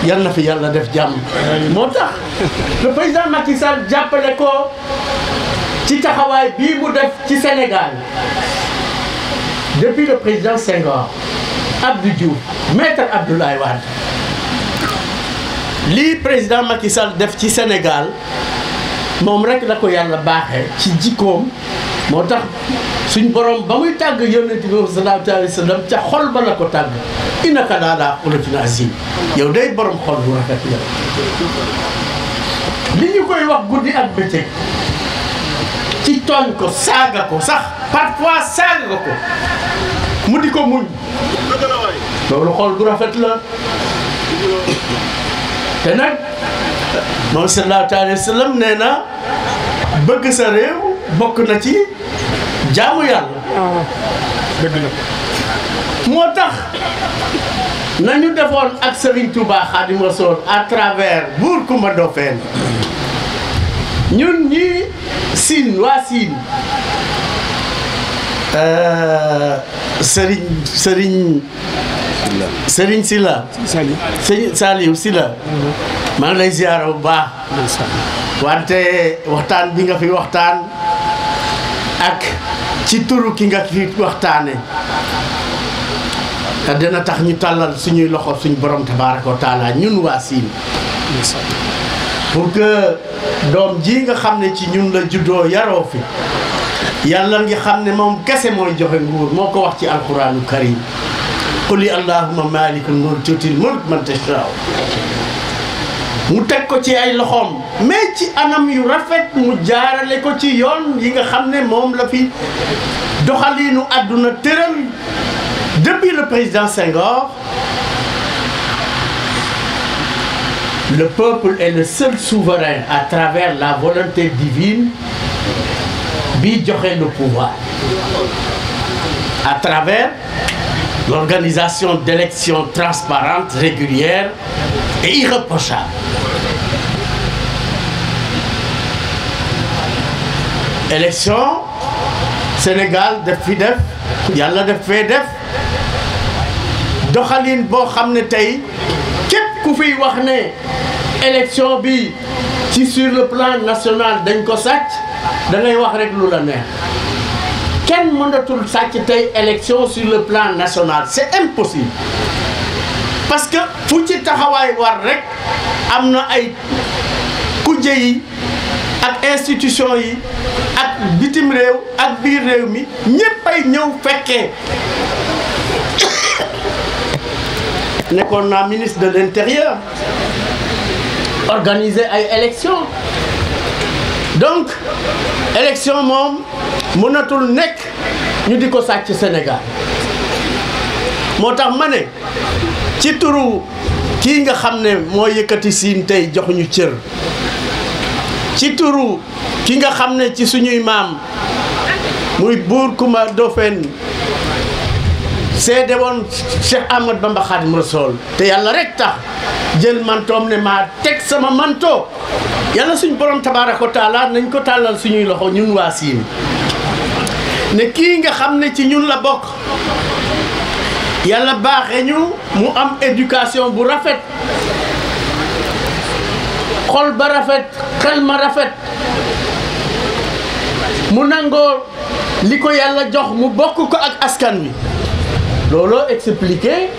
yal na fi yàlla def jàmm moo tax le président Macky Sall jàppale ko ci taxawaay bii mu def ci Sénégal depuis le président Senghor Abdou Diouf maître Abdoulaye Wade lii président Macky Sall def ci Sénégal moom rek la ko yàlla baaxee ci jikkoom moo tax suñ borom ba muy tàgg yonent bi sallallahu alayhi wa sallam ca xol ba la ko tàgg innaka la ala xuluqin azim yow day borom xol bu rafet la li ñu koy wax guddi ak bëccëg ci tooñ ko saaga ko sax parfois saaga ko mu di ko muñ loolu xol bu rafet la te nag moom sallallahu alayhi wa sallam nee na bëgg sa réew bokk na ci jaamu yàlla dëgg la moo tax nañu defoon ak Serigne Touba Xaadimu Rasuul à travers Buur Kumba Ndofféne ñun ñi Siin waa Siin Serigne Sylla Saliou Sylla maa ngi lay ziyaara bu baax wante waxtaan bi nga fi waxtaan ak ci turu ki nga fi waxtaane te dina tax ñu tàllal suñuy loxo suñ borom tabaaraka wa taala ñun waa Siin pour que doom ji nga xam ne ci ñun la juddoo yaroo fi yàlla ngi xam ne moom kese mooy joxe nguur moo ko wax ci alquraanu karim quli allahumma maalikal mulk tuutil mulk man tashaa mu teg ko ci ay loxoom mais ci anam yu rafet mu jaarale ko ci yoon yi nga xam ne moom la fi doxaliinu àdduna tëral depuis le président Senghor. Le peuple est le seul souverain à travers la volonté divine bi joxe le pouvoir à travers l'organisation d'élections transparentes, régulières et irréprochables. Élection Sénégal def fi def yàlla def fee def doxalin boo xam ne tey képp ku fiy wax ne élection bi ci sur le plan national dañ ko sàcc da ngay wax rek lu la neex kenn mënatul sàcc tey élection sur le plan national c'est impossible parce que fu ci taxawaay war rek am na ay kujje yi ak institution yi ak bitim réew ak biir réew mi ñéppay ñëw fekkee nekkoon naa ministre de l'intérieur organiser ay élections donc élection moom mënatul nekk ñu di ko sàcc Sénégal moo tax ma ne ci turu kii nga xam ne moo yëkkati Siin tey jox ñu cër ci turu ki nga xam ne ci suñuy maam muy Buur Kumba Ndofféne seede woon Cheikh Ahmad Bamba Xaadimu Rasuul te yàlla rek tax jël mantoom ne maa teg sama manto yàlla suñ borom tabaaraka wa taala nañ ko tàllal suñuy loxo ñun waa Siin ne kii nga xam ne ci ñun la bokk yàlla baaxee ñu mu am éducation bu rafet xol ba rafet xel ma rafet mu nangoo li ko yàlla jox mu bokk ko ak askan wi looloo expliqué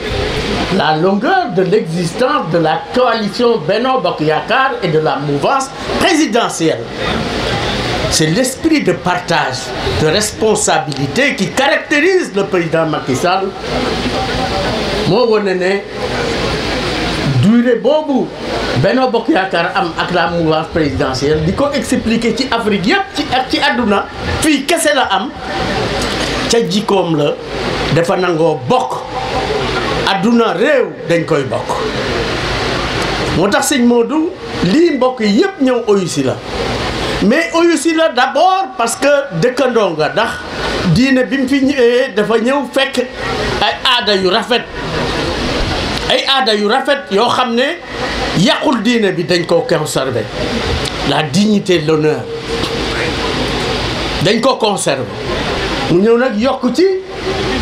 la longueur de l'existence de la coalition Benno Bokk Yakaar et de la mouvance présidentielle. C'est l'esprit de partage, de responsabilité qui caractérise le président Macky Sall. moo wane ne durée boobu Benno Bokk Yaakaar am ak la mouvance présidentielle di ko expliquer ci Afrique yëpp ci àdduna fii kese la am ca jikkoom la dafa nangoo bokk àdduna réew dañ koy bokk. moo tax sëñ Modou lii mbokk yi yëpp ñëw oyusi la mais oyusi la d'abord parce que dëkkandoo nga ndax diine bi mu fi ñëwee dafa ñëw fekk ay aada yu rafet yoo xam ne yàqul diine bi dañ koo conserver la dignité l'honneur dañ ko conserver mu ñëw nag yokk ci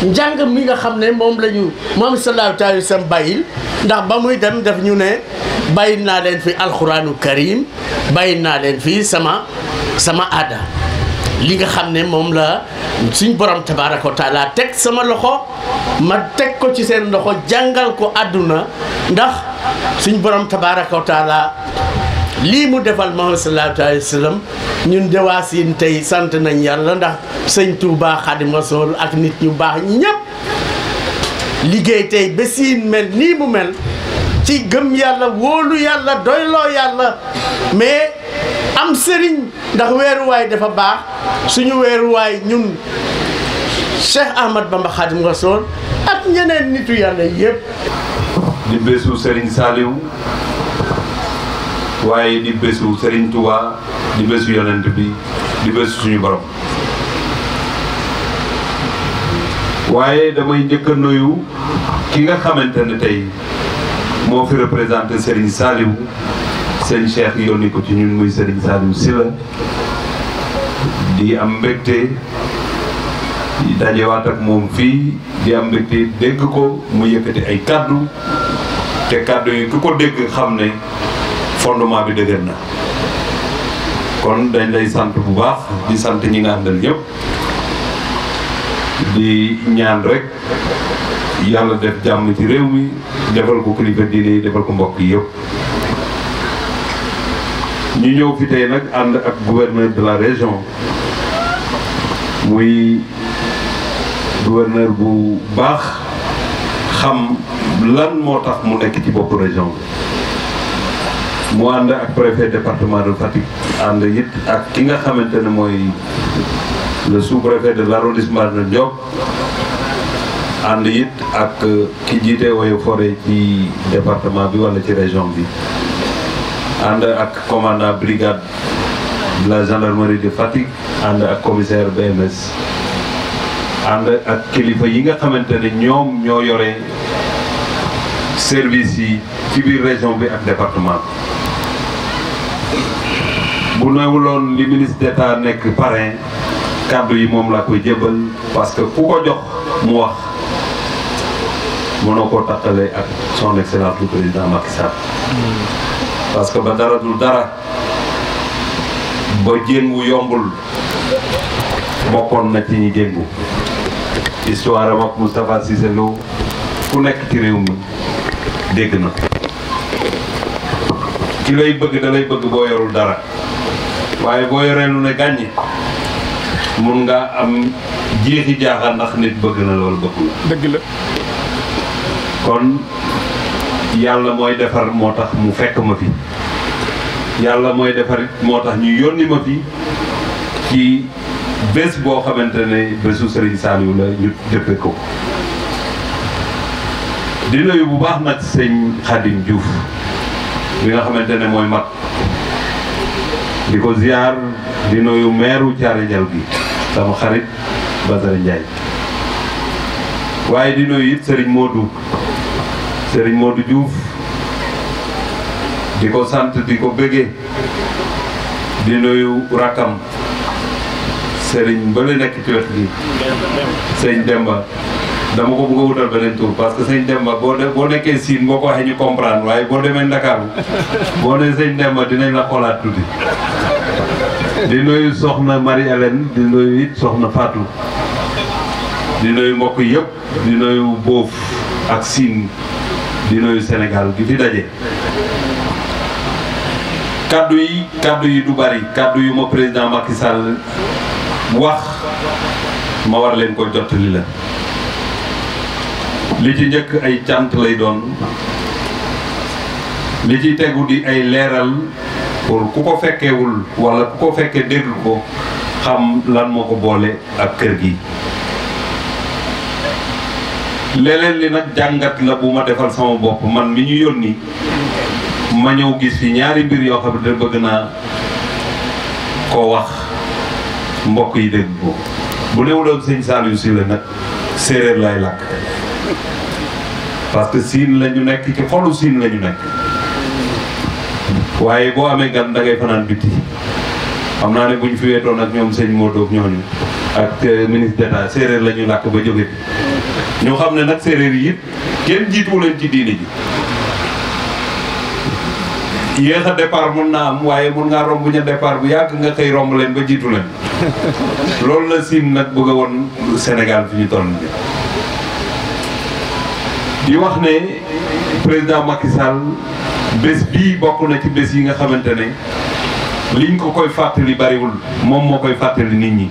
njàng mi nga xam ne moom sallallahu alayhi wa sallam bàyyil ndax ba muy dem def ñu ne bàyyi naa leen fi alxuraanu karim bàyyi naa leen fi sama aada li nga xam ne moom la suñ borom tabaaraka wa taala teg sama loxo ma teg ko ci seen loxo jàngal ko àdduna ndax suñ borom tabaaraka wa taala lii mu defal Muhammad sallallahu alayhi wa sallam ñun dewaa siin tey sant nañ yàlla ndax sëñ Touba Xaadimu Rasuul ak nit ñu baax ñëpp liggéey tey ba siin mel nii mu mel ci gëm yàlla wóolu yàlla doyloo yàlla mais am sëriñ ndax weeruwaay dafa baax suñu weeruwaay ñun Cheikh Ahmad Bamba Xaadimu Rasuul ak ñeneen nitu yàlla yëpp. di bésu Serigne Saliou waaye di bésu Serigne Touba di bésu yonent bi di bésu suñu borom waaye damay njëkk a nuyu ki nga xamante ne tey moo fi représenté Serigne Saliou seen Cheikh yónni ko ci ñun muy Serigne Saliou Sylla di am mbégte di dajewaat ak moom fii di am mbégte dégg ko mu yëkkati ay kaddu te kaddu yi ku ko dégg xam ne fondement bi dëgër na kon dañ lay sant bu baax di sant ñi nga àndal ñëpp di ñaan rek yàlla def jàmm ci réew mi defal ko kilifa diine yi defal ko mbokk yi yëpp. ñu ñëw fi tey nag ànd ak gouverneur de la région muy gouverneur bu baax xam lan moo tax mu nekk ci bopp région bi mu ànd ak préfet département de Fatick ànd it ak ki nga xamante ne mooy le sous-préfet de l'arrondissement de Ndiop ànd it ak ki jiite Eaux et Forêts ci département bi wala ci région bi ànd ak commandant brigade de la gendarmerie de Fatick ànd ak commissaire BMS ànd ak kilifa yi nga xamante ne ñoom ñoo yore service yi ci biir région bi ak département bu newuloon li ministre d'État nekk parrain kàddu yi moom laa koy jébbal parce que ku ko jox mu wax mënoo koo takkale ak son excellence le président Macky Sall parce que ba dara dul dara ba jéngu yombul bokkoon na ci ñi jéngu histoire am ak Moustapha Cissé Lo ku nekk ci réew mi dégg na ki lay bëgg da lay bëgg boo yorul dara waaye boo yoree lu ne gàññi mun nga am jeexi jaaxal ndax nit bëgg na loolu bëgg la dëgg la kon yàlla mooy defar moo tax mu fekk ma fi yàlla mooy defar it moo tax ñu yónni ma fi ci bés boo xamante ne bésu Serigne Saliou la ñu dëppe ko di nuyu bu baax nag sëñ Khadim Diouf bi nga xamante ne mooy mag di ko ziar di nuyu meeru Thiaré Ndial gi sama xarit Basara Ndiaye waaye di nuyu it Serigne Modou Diouf di ko sant di ko bëggee di nuyu rakam Serigne ba la nekk ci wet gi sëñ Demba dama ko bëgg a wutal beneen tur parce que sëñ Demba boo nekkee Siin boo ko waxee ñu comprendre waaye boo demee Ndakaaru boo nee sëñ Demba dinañ la xoolaat tuuti di nuyu soxna Marie Hélène di nuyu it soxna Fatou di nuyu mbokk yëpp di nuyu Boof ak Siin di nuyu Sénégal gi fi daje. kaddu yi du bari kaddu yu ma président Macky Sall wax ma war leen ko jottali la li ci njëkk ay cant lay doon li ci tegu di ay leeral pour ku ko fekkewul wala ku ko fekke dégg ko xam lan moo ko boole ak kër gi. leneen li nag jàngat la bu ma defal sama bopp man mi ñu yónni ma ñëw gis fi ñaari mbir yoo xam ne bëgg naa koo wax mbokk yi dégg ko bu newuloon sëñ Saliou Sy la nag séeréer lay làkk parce que siin la ñu nekk ci xolu siin la ñu nekk waaye boo amee gan da ngay fanaan biti xam naa ne bu ñu fi weetoon ak ñoom sëñ Modou ñooñu ak ministre d'État séeréer la ñu làkk ba jóge fi ñu xam ne nag séeréer yi it kenn jiituwu leen ci diini ji yéex a départ mun naa am waaye mun ngaa romb ña départ bu yàgg nga xëy romb leen ba jiitu leen loolu la siin nag bëgg a woon Sénégal fi ñu toll nii di wax ne président Macky Sall bés bii bokk na ci bés yi nga xamante ne liñ ko koy fàttali bariwul moom moo koy fàttali nit ñi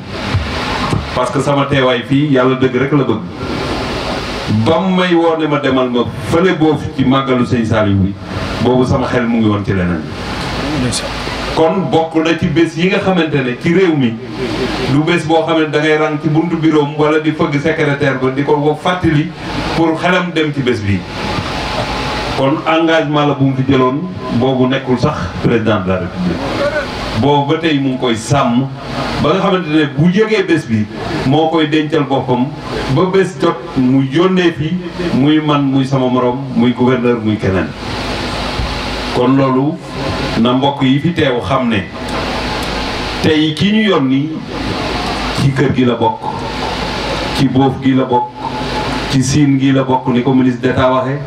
parce que sama teewaay fii yàlla dëgg rek la bëgg bam may woone ma demal ma fële boofu ci màggalu sëñ Saliou bi boobu sama xel mu ngi woon ci leneen kon bokk na ci bés yi nga xamante ne ci réew mi du bés boo xamante da ngay rang ci buntu bureau wala di fëgg secrétaire ba di ko fàttali pour xelam dem ci bés bi kon engagement la bu mu fi jëloon boobu nekkul sax président de la république boobu ba tey mu ngi koy sàmm ba nga xamante ne bu yëgee bés bi moo koy dencal boppam ba bés jot mu yónnee fi muy man muy sama morom muy gouverneur muy keneen kon loolu na mbokk yi fi teew xam ne tey ki ñu yónni ci kër gi la bokk ci boof gi la bokk ci siin gi la bokk ni ko ministre d'État waxe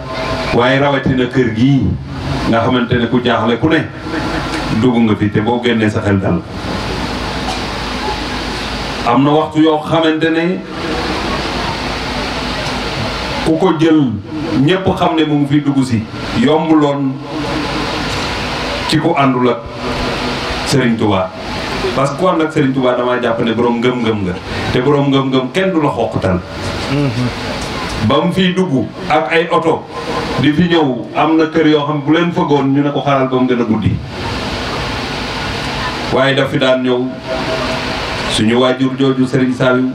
waaye rawatina kër gii nga xamante ne ku jaaxle ku ne dugg nga fi te boo génnee sa xel dal am na waxtu yoo xamante ne ku ko jël ñépp xam ne mu ngi fi dugg si yombuloon ci ku àndul ak Serigne Touba parce que ku ànd ak Serigne Touba damaa jàpp ne borom ngëm-ngëm nga te borom ngëm-ngëm kenn du la xoqatal ba mu fiy dugg ak ay oto di fi ñëw am na kër yoo xam bu leen fëggoon ñu ne ko xaaral ba mu gën a guddi waaye daf fi daan ñëw suñu waajur jooju Serigne Saliou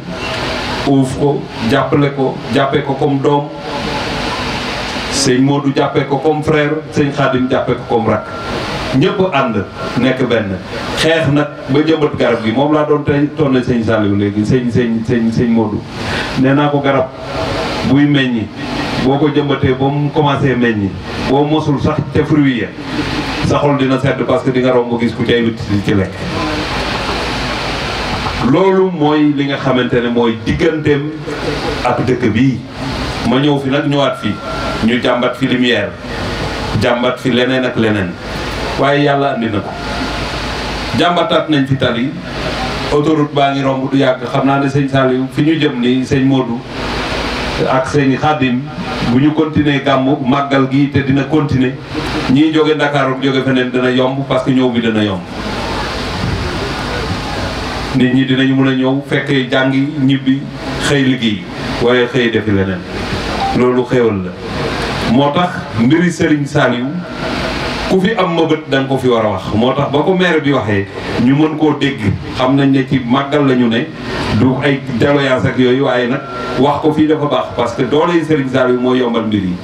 uuf ko jàppale ko jàppee ko comme doom sëñ Modou jàppee ko comme frère sëñ Khadim jàppee ko comme rak ñëpp ànd nekk benn xeex nag ba jëmbat garab gi moom laa doon tey tonne sëñ Saliou léegi sëñ Modou nee naa ko garab buy meññi boo ko jëmbatee ba mu commencé meññi boo mosul sax te fruit ya sa xol dina sedd parce que di nga romb gis ku cay witt ci lekk loolu mooy li nga xamante ne mooy digganteem ak dëkk bii ma ñëw fi nag ñëwaat fi ñu jàmbat fi lumière jàmbat fi leneen ak leneen waaye yàlla andi na ko jàmbataat nañ fi tali autoroute baa ngi romb du yàgg xam naa ne sëñ Saliou fi ñu jëm ni sëñ Modou ak sëñ Khadim bu ñu continuer gàmmu màggal gi te dina continuer ñii jóge Dakar ak jóge feneen dina yomb parce que ñëw bi dina yomb nit ñi dinañu mën a ñëw fekkee jàngi ñibbi xëy liggéey waaye xëy defi leneen loolu xéewal la moo tax mbiri Serigne Saliou ku fi am mëbët da nga ko fi war a wax moo tax ba ko maire bi waxee ñu mën koo dégg xam nañ ne ci màggal la ñu ne du ay doléance ak yooyu waaye nag wax ko fii dafa baax parce que doole yi Serigne Saliou moo yombal mbir yi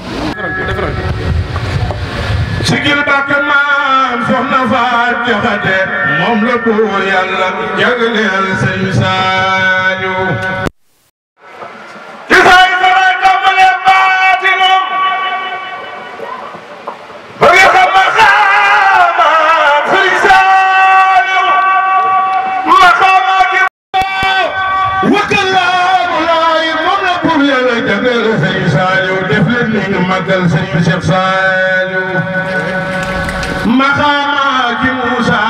sigil bàkk maam soxna Faat Jaxate moom la ko yàlla jagleel Serigne Saliou magal Serigne Cheikh Saliou maxaama ji Moussa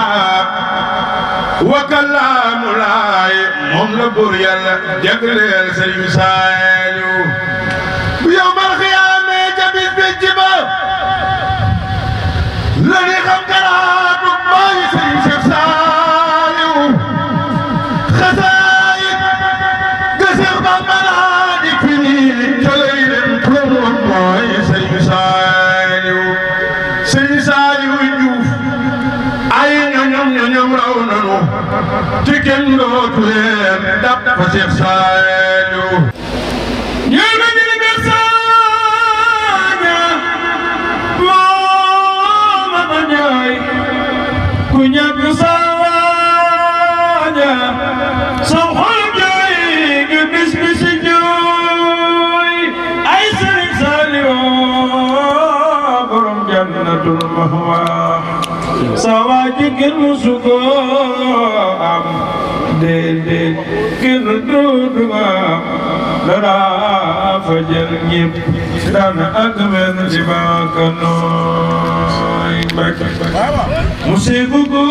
wa kalaamu laay moom la buur yàlla jagleel Serigne Saliou bu yow mal xiyaame ca bis bi yootu leen dab fa Cheikh Saliou ñëw na ñu ne saaga mooma ba ñooy ku ñàkk saaga sa xol jooy nga bis bisi jooy ay Sëriñ Saliou borom jannatul mahwa sa waa ji kenn musu ko am déedéet kenn dootu am dara fa jël ñëpp daan ak benn ci bakkanooy Mbàkke musiku ko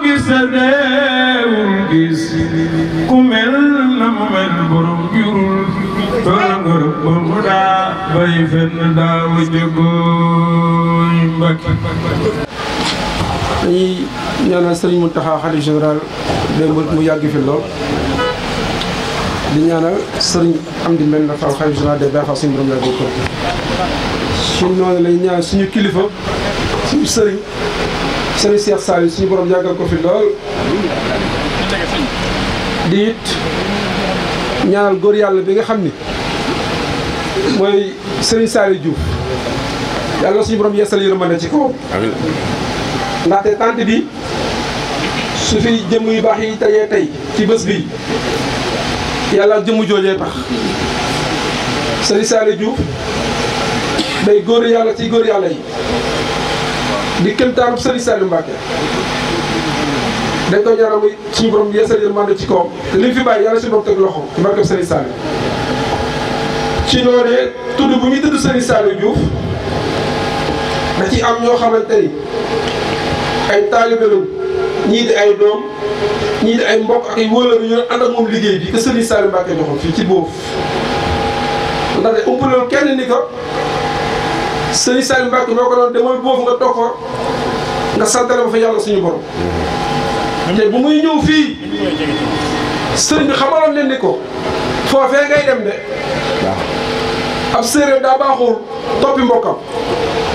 gis a deewul gis ku mel na mu mel borom jurul tërëngër ba mu daa bay fenn daaw jógooy Mbàkke dañuy ñaanal Serigne Mountakha xalifa général des mourides mu yàgg fi lool di ñaanal Serigne Amdi Mbène Fall xalifa général des Baye Fall suñu borom yàgg ko ci noonu lay ñaanal suñu kilifa suñu Serigne Cheikh Saliou suñu borom yàggal ko fi lool di it ñaanal góor yàlla bi nga xam ni mooy Serigne Saliou Diouf yàlla suñu borom yeesal yërmande ci kaw ndaxte tant bi su fi jëmm yu baax yi tayee tey ci bés bi yàlla jëmm joojee tax Serigne Saliou Diouf day góor yàlla ci góor yàlla yi di këmtaanub Serigne Saliou Mbacké dañ koy ñaanal muy suñu borom yeesal yërmande ci kawam te li mu fi bàyyi yàlla suñu borom teg loxo ci barkeb Serigne Saliou ci noonee tudd bu ñuy tudd Serigne Saliou Diouf da ci am ñoo xamante ni ay taalibe lañ ñii di ay doom ñii di ay mbokk ak ay wóolal ñu ànd ak moom liggéey bi que Serigne Saliou Mbacké joxoon fii ci boobu ndaxte umpaloon kenn ni ko Serigne Saliou Mbacké moo ko doon demal boobu nga toog fa nga santale ba fa yàlla suñu borom te bu muy ñëw fii sëriñ bi xamaloon leen ni ko foofee ngay dem de ab séeréer daa baaxul toppi mbokkam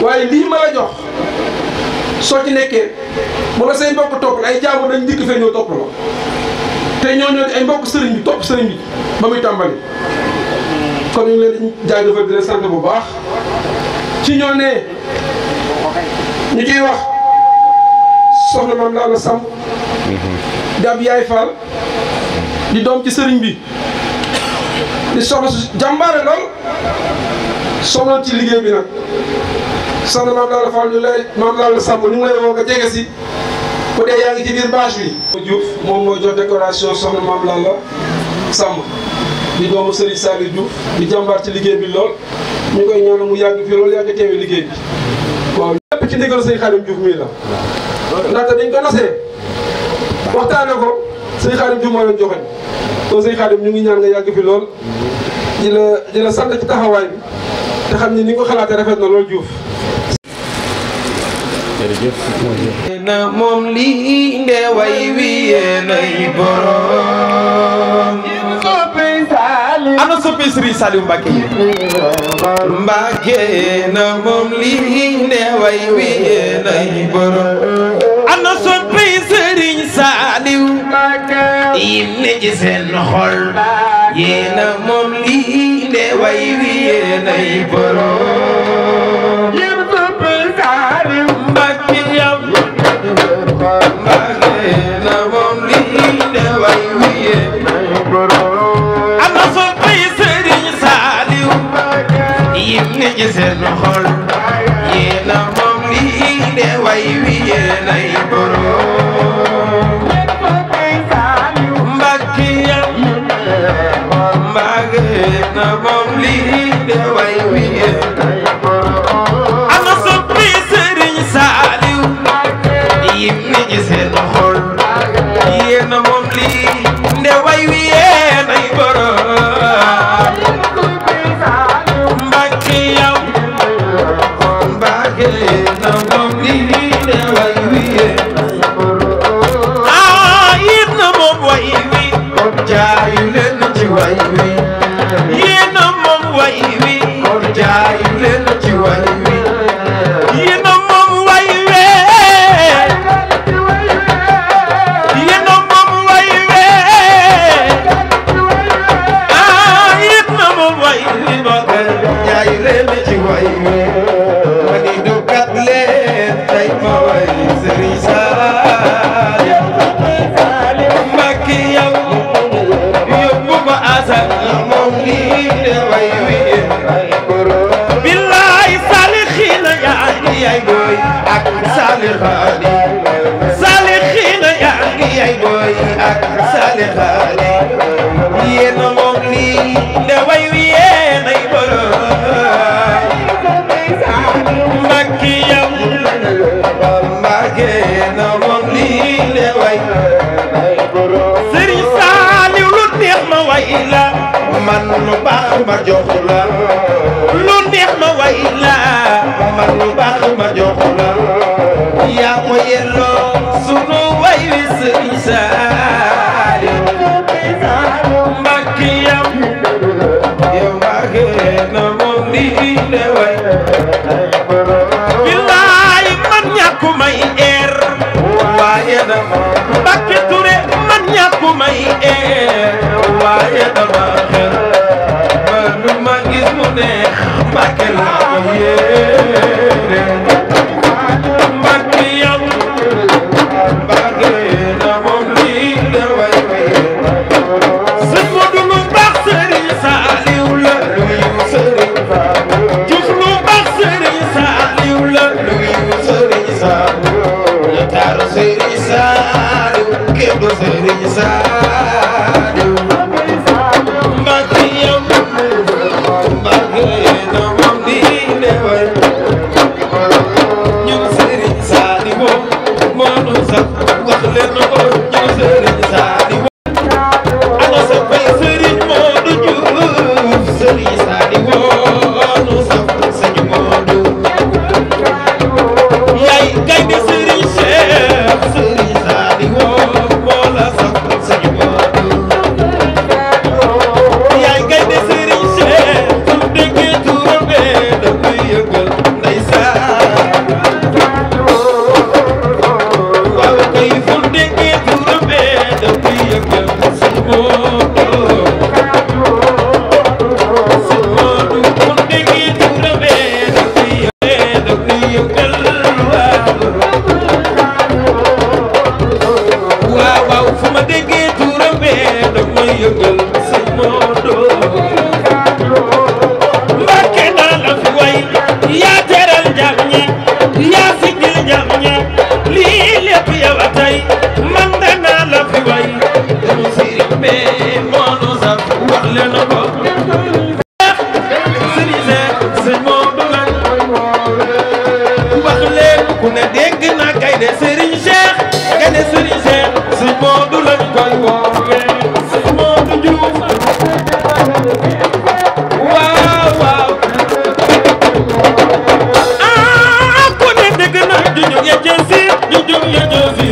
waaye lii ma la jox soo ci nekkee bu la say mbokk topp ay jaamu dañ dikk fee ñëw topp la te ñooñu ay mbokk sëriñ bi topp sëriñ bi ba muy tàmbali kon ñu ngi leen di jaajëfal di leen sant bu baax ci ñoo ne ñu ciy wax soxna maam laa la Samb di ab yaay Fall di doom ci sëriñ bi di soxna su jàmbaare lool soxna ci liggéey bi nag soxna maam laa la Fall ñu lay maam laa la Samb ñu ngi lay woo nga jege si bu dee yaa ngi ci biir bâche bi. Diouf moom moo jox décoration soxna maam laa la Samb di doomu Serigne Saliou Diouf di jàmbaar ci liggéey bi lool ñu koy ñaanal mu yàgg fi loolu yàgg teewee liggéey bi waaw lépp ci ndigal Serigne Khadim Diouf mii la ndaxte dañ ko nasee waxtaane ko Serigne Khadim Diouf moo leen joxoñ kon Serigne Khadim ñu ngi ñaan nga yàgg fi lool di la sant ci taxawaay bi te xam ni ni nga ko xalaatee rafet na lool Diouf. jërëjëf na moom lii nde way wi yéenay borom ana soppi Serigne Saliou Mbacké Mbacké na moom lii nde way wi yéenay borom ana soppi Serigne Saliou yim ne ci seen xol yéena moom lii nde way wi yéenay borom Mbacké yow Mbacké na moom lii nde way wi yéenay borom ana soppi Serigne Saliou yim ne ci seen xol yéena moom lii nde way wi yéenay borom Mbacké yow Mbacké na moom lii nde way wi yéenay borom ana soppi Serigne Saliou yim ne ci seen xol yéena moom lii nde way wi yéenay borom Mbacké yow Mbacké na moom lii nde way wi yéenay borom yéen na moom way wi jaayu leen ci way wi yéen na moom way wi jaayu way Sëriñ Saaliw Mbàkke yow yóbbu ko asal moom lii de way wiye billaay saalixiina yaa ngi yay booy ak saalixaani saalixiina yaa ngi yay booy ak saalixaani yéena moom lii de way wiye nay borom Mbàkke yow Mbàkke na moom lii de way Sëriñ Saaliw lu neex ma way la man lu baax ma jox la lu neex ma way la man lu baax ma jox la yaa ko yelloo sunu way wi Sëriñ Saaliw Mbàkke yow Mbàkke na moom lii de way billaay man ñàkku may eer waaye dama Mbàkke Ture man ñàkku may eer waaye dama xel ba lu ma gis mu neex Mbàkke laa ko yéene Mbàkke yow Mbàkke na moom lii de way sëñ Moodu lu baax Sëriñ Saaliw la Sëriñ Juuf lu baax Sëriñ Saaliw la Sëriñ Saaliw la taaru Sëriñ Saaliw képp Sëriñ Saaliw Mbàkke yow Mbàkke na moom lii de way ñun Sëriñ Saaliw moo nu sax wax leen ko ñun Sëriñ Saaliw ana sa bay Sëriñ Moodu Juuf Sëriñ Saaliw nu sax Sëriñ Moodu yaay gaynde Sëriñ Cheikh Sëriñ Saaliw moo la sax Sëriñ Moodu yaay gaynde Sëriñ Cheikh fu déggee turam bee da koy yëgal ndeysaan waaw kay fu déggee turam bee da koy yëgal Sëriñ Moodu Sëriñ Moodu fu déggee turam bee da koy yëgal waaw waaw fu ma déggee turam bee da koy yëgal Sëriñ Moodu Mbàkke naa la fi way yaa teral jàmm ñi yaa sigil jàmm ñi lii lépp yow a tey man de naa la fi way demu sëriñ bee moo nu saf wax leen ko Sëriñ Seex Sëriñ Moodu la wax leen ku ne dégg na gaynde Sëriñ Cheikh gaynde Sëriñ Cheikh Sëriñ Moodu lañ koy woowee Sëriñ Moodu Juuf waaw waaw ku ne dégg na junjung ya jësi junjung ya jësi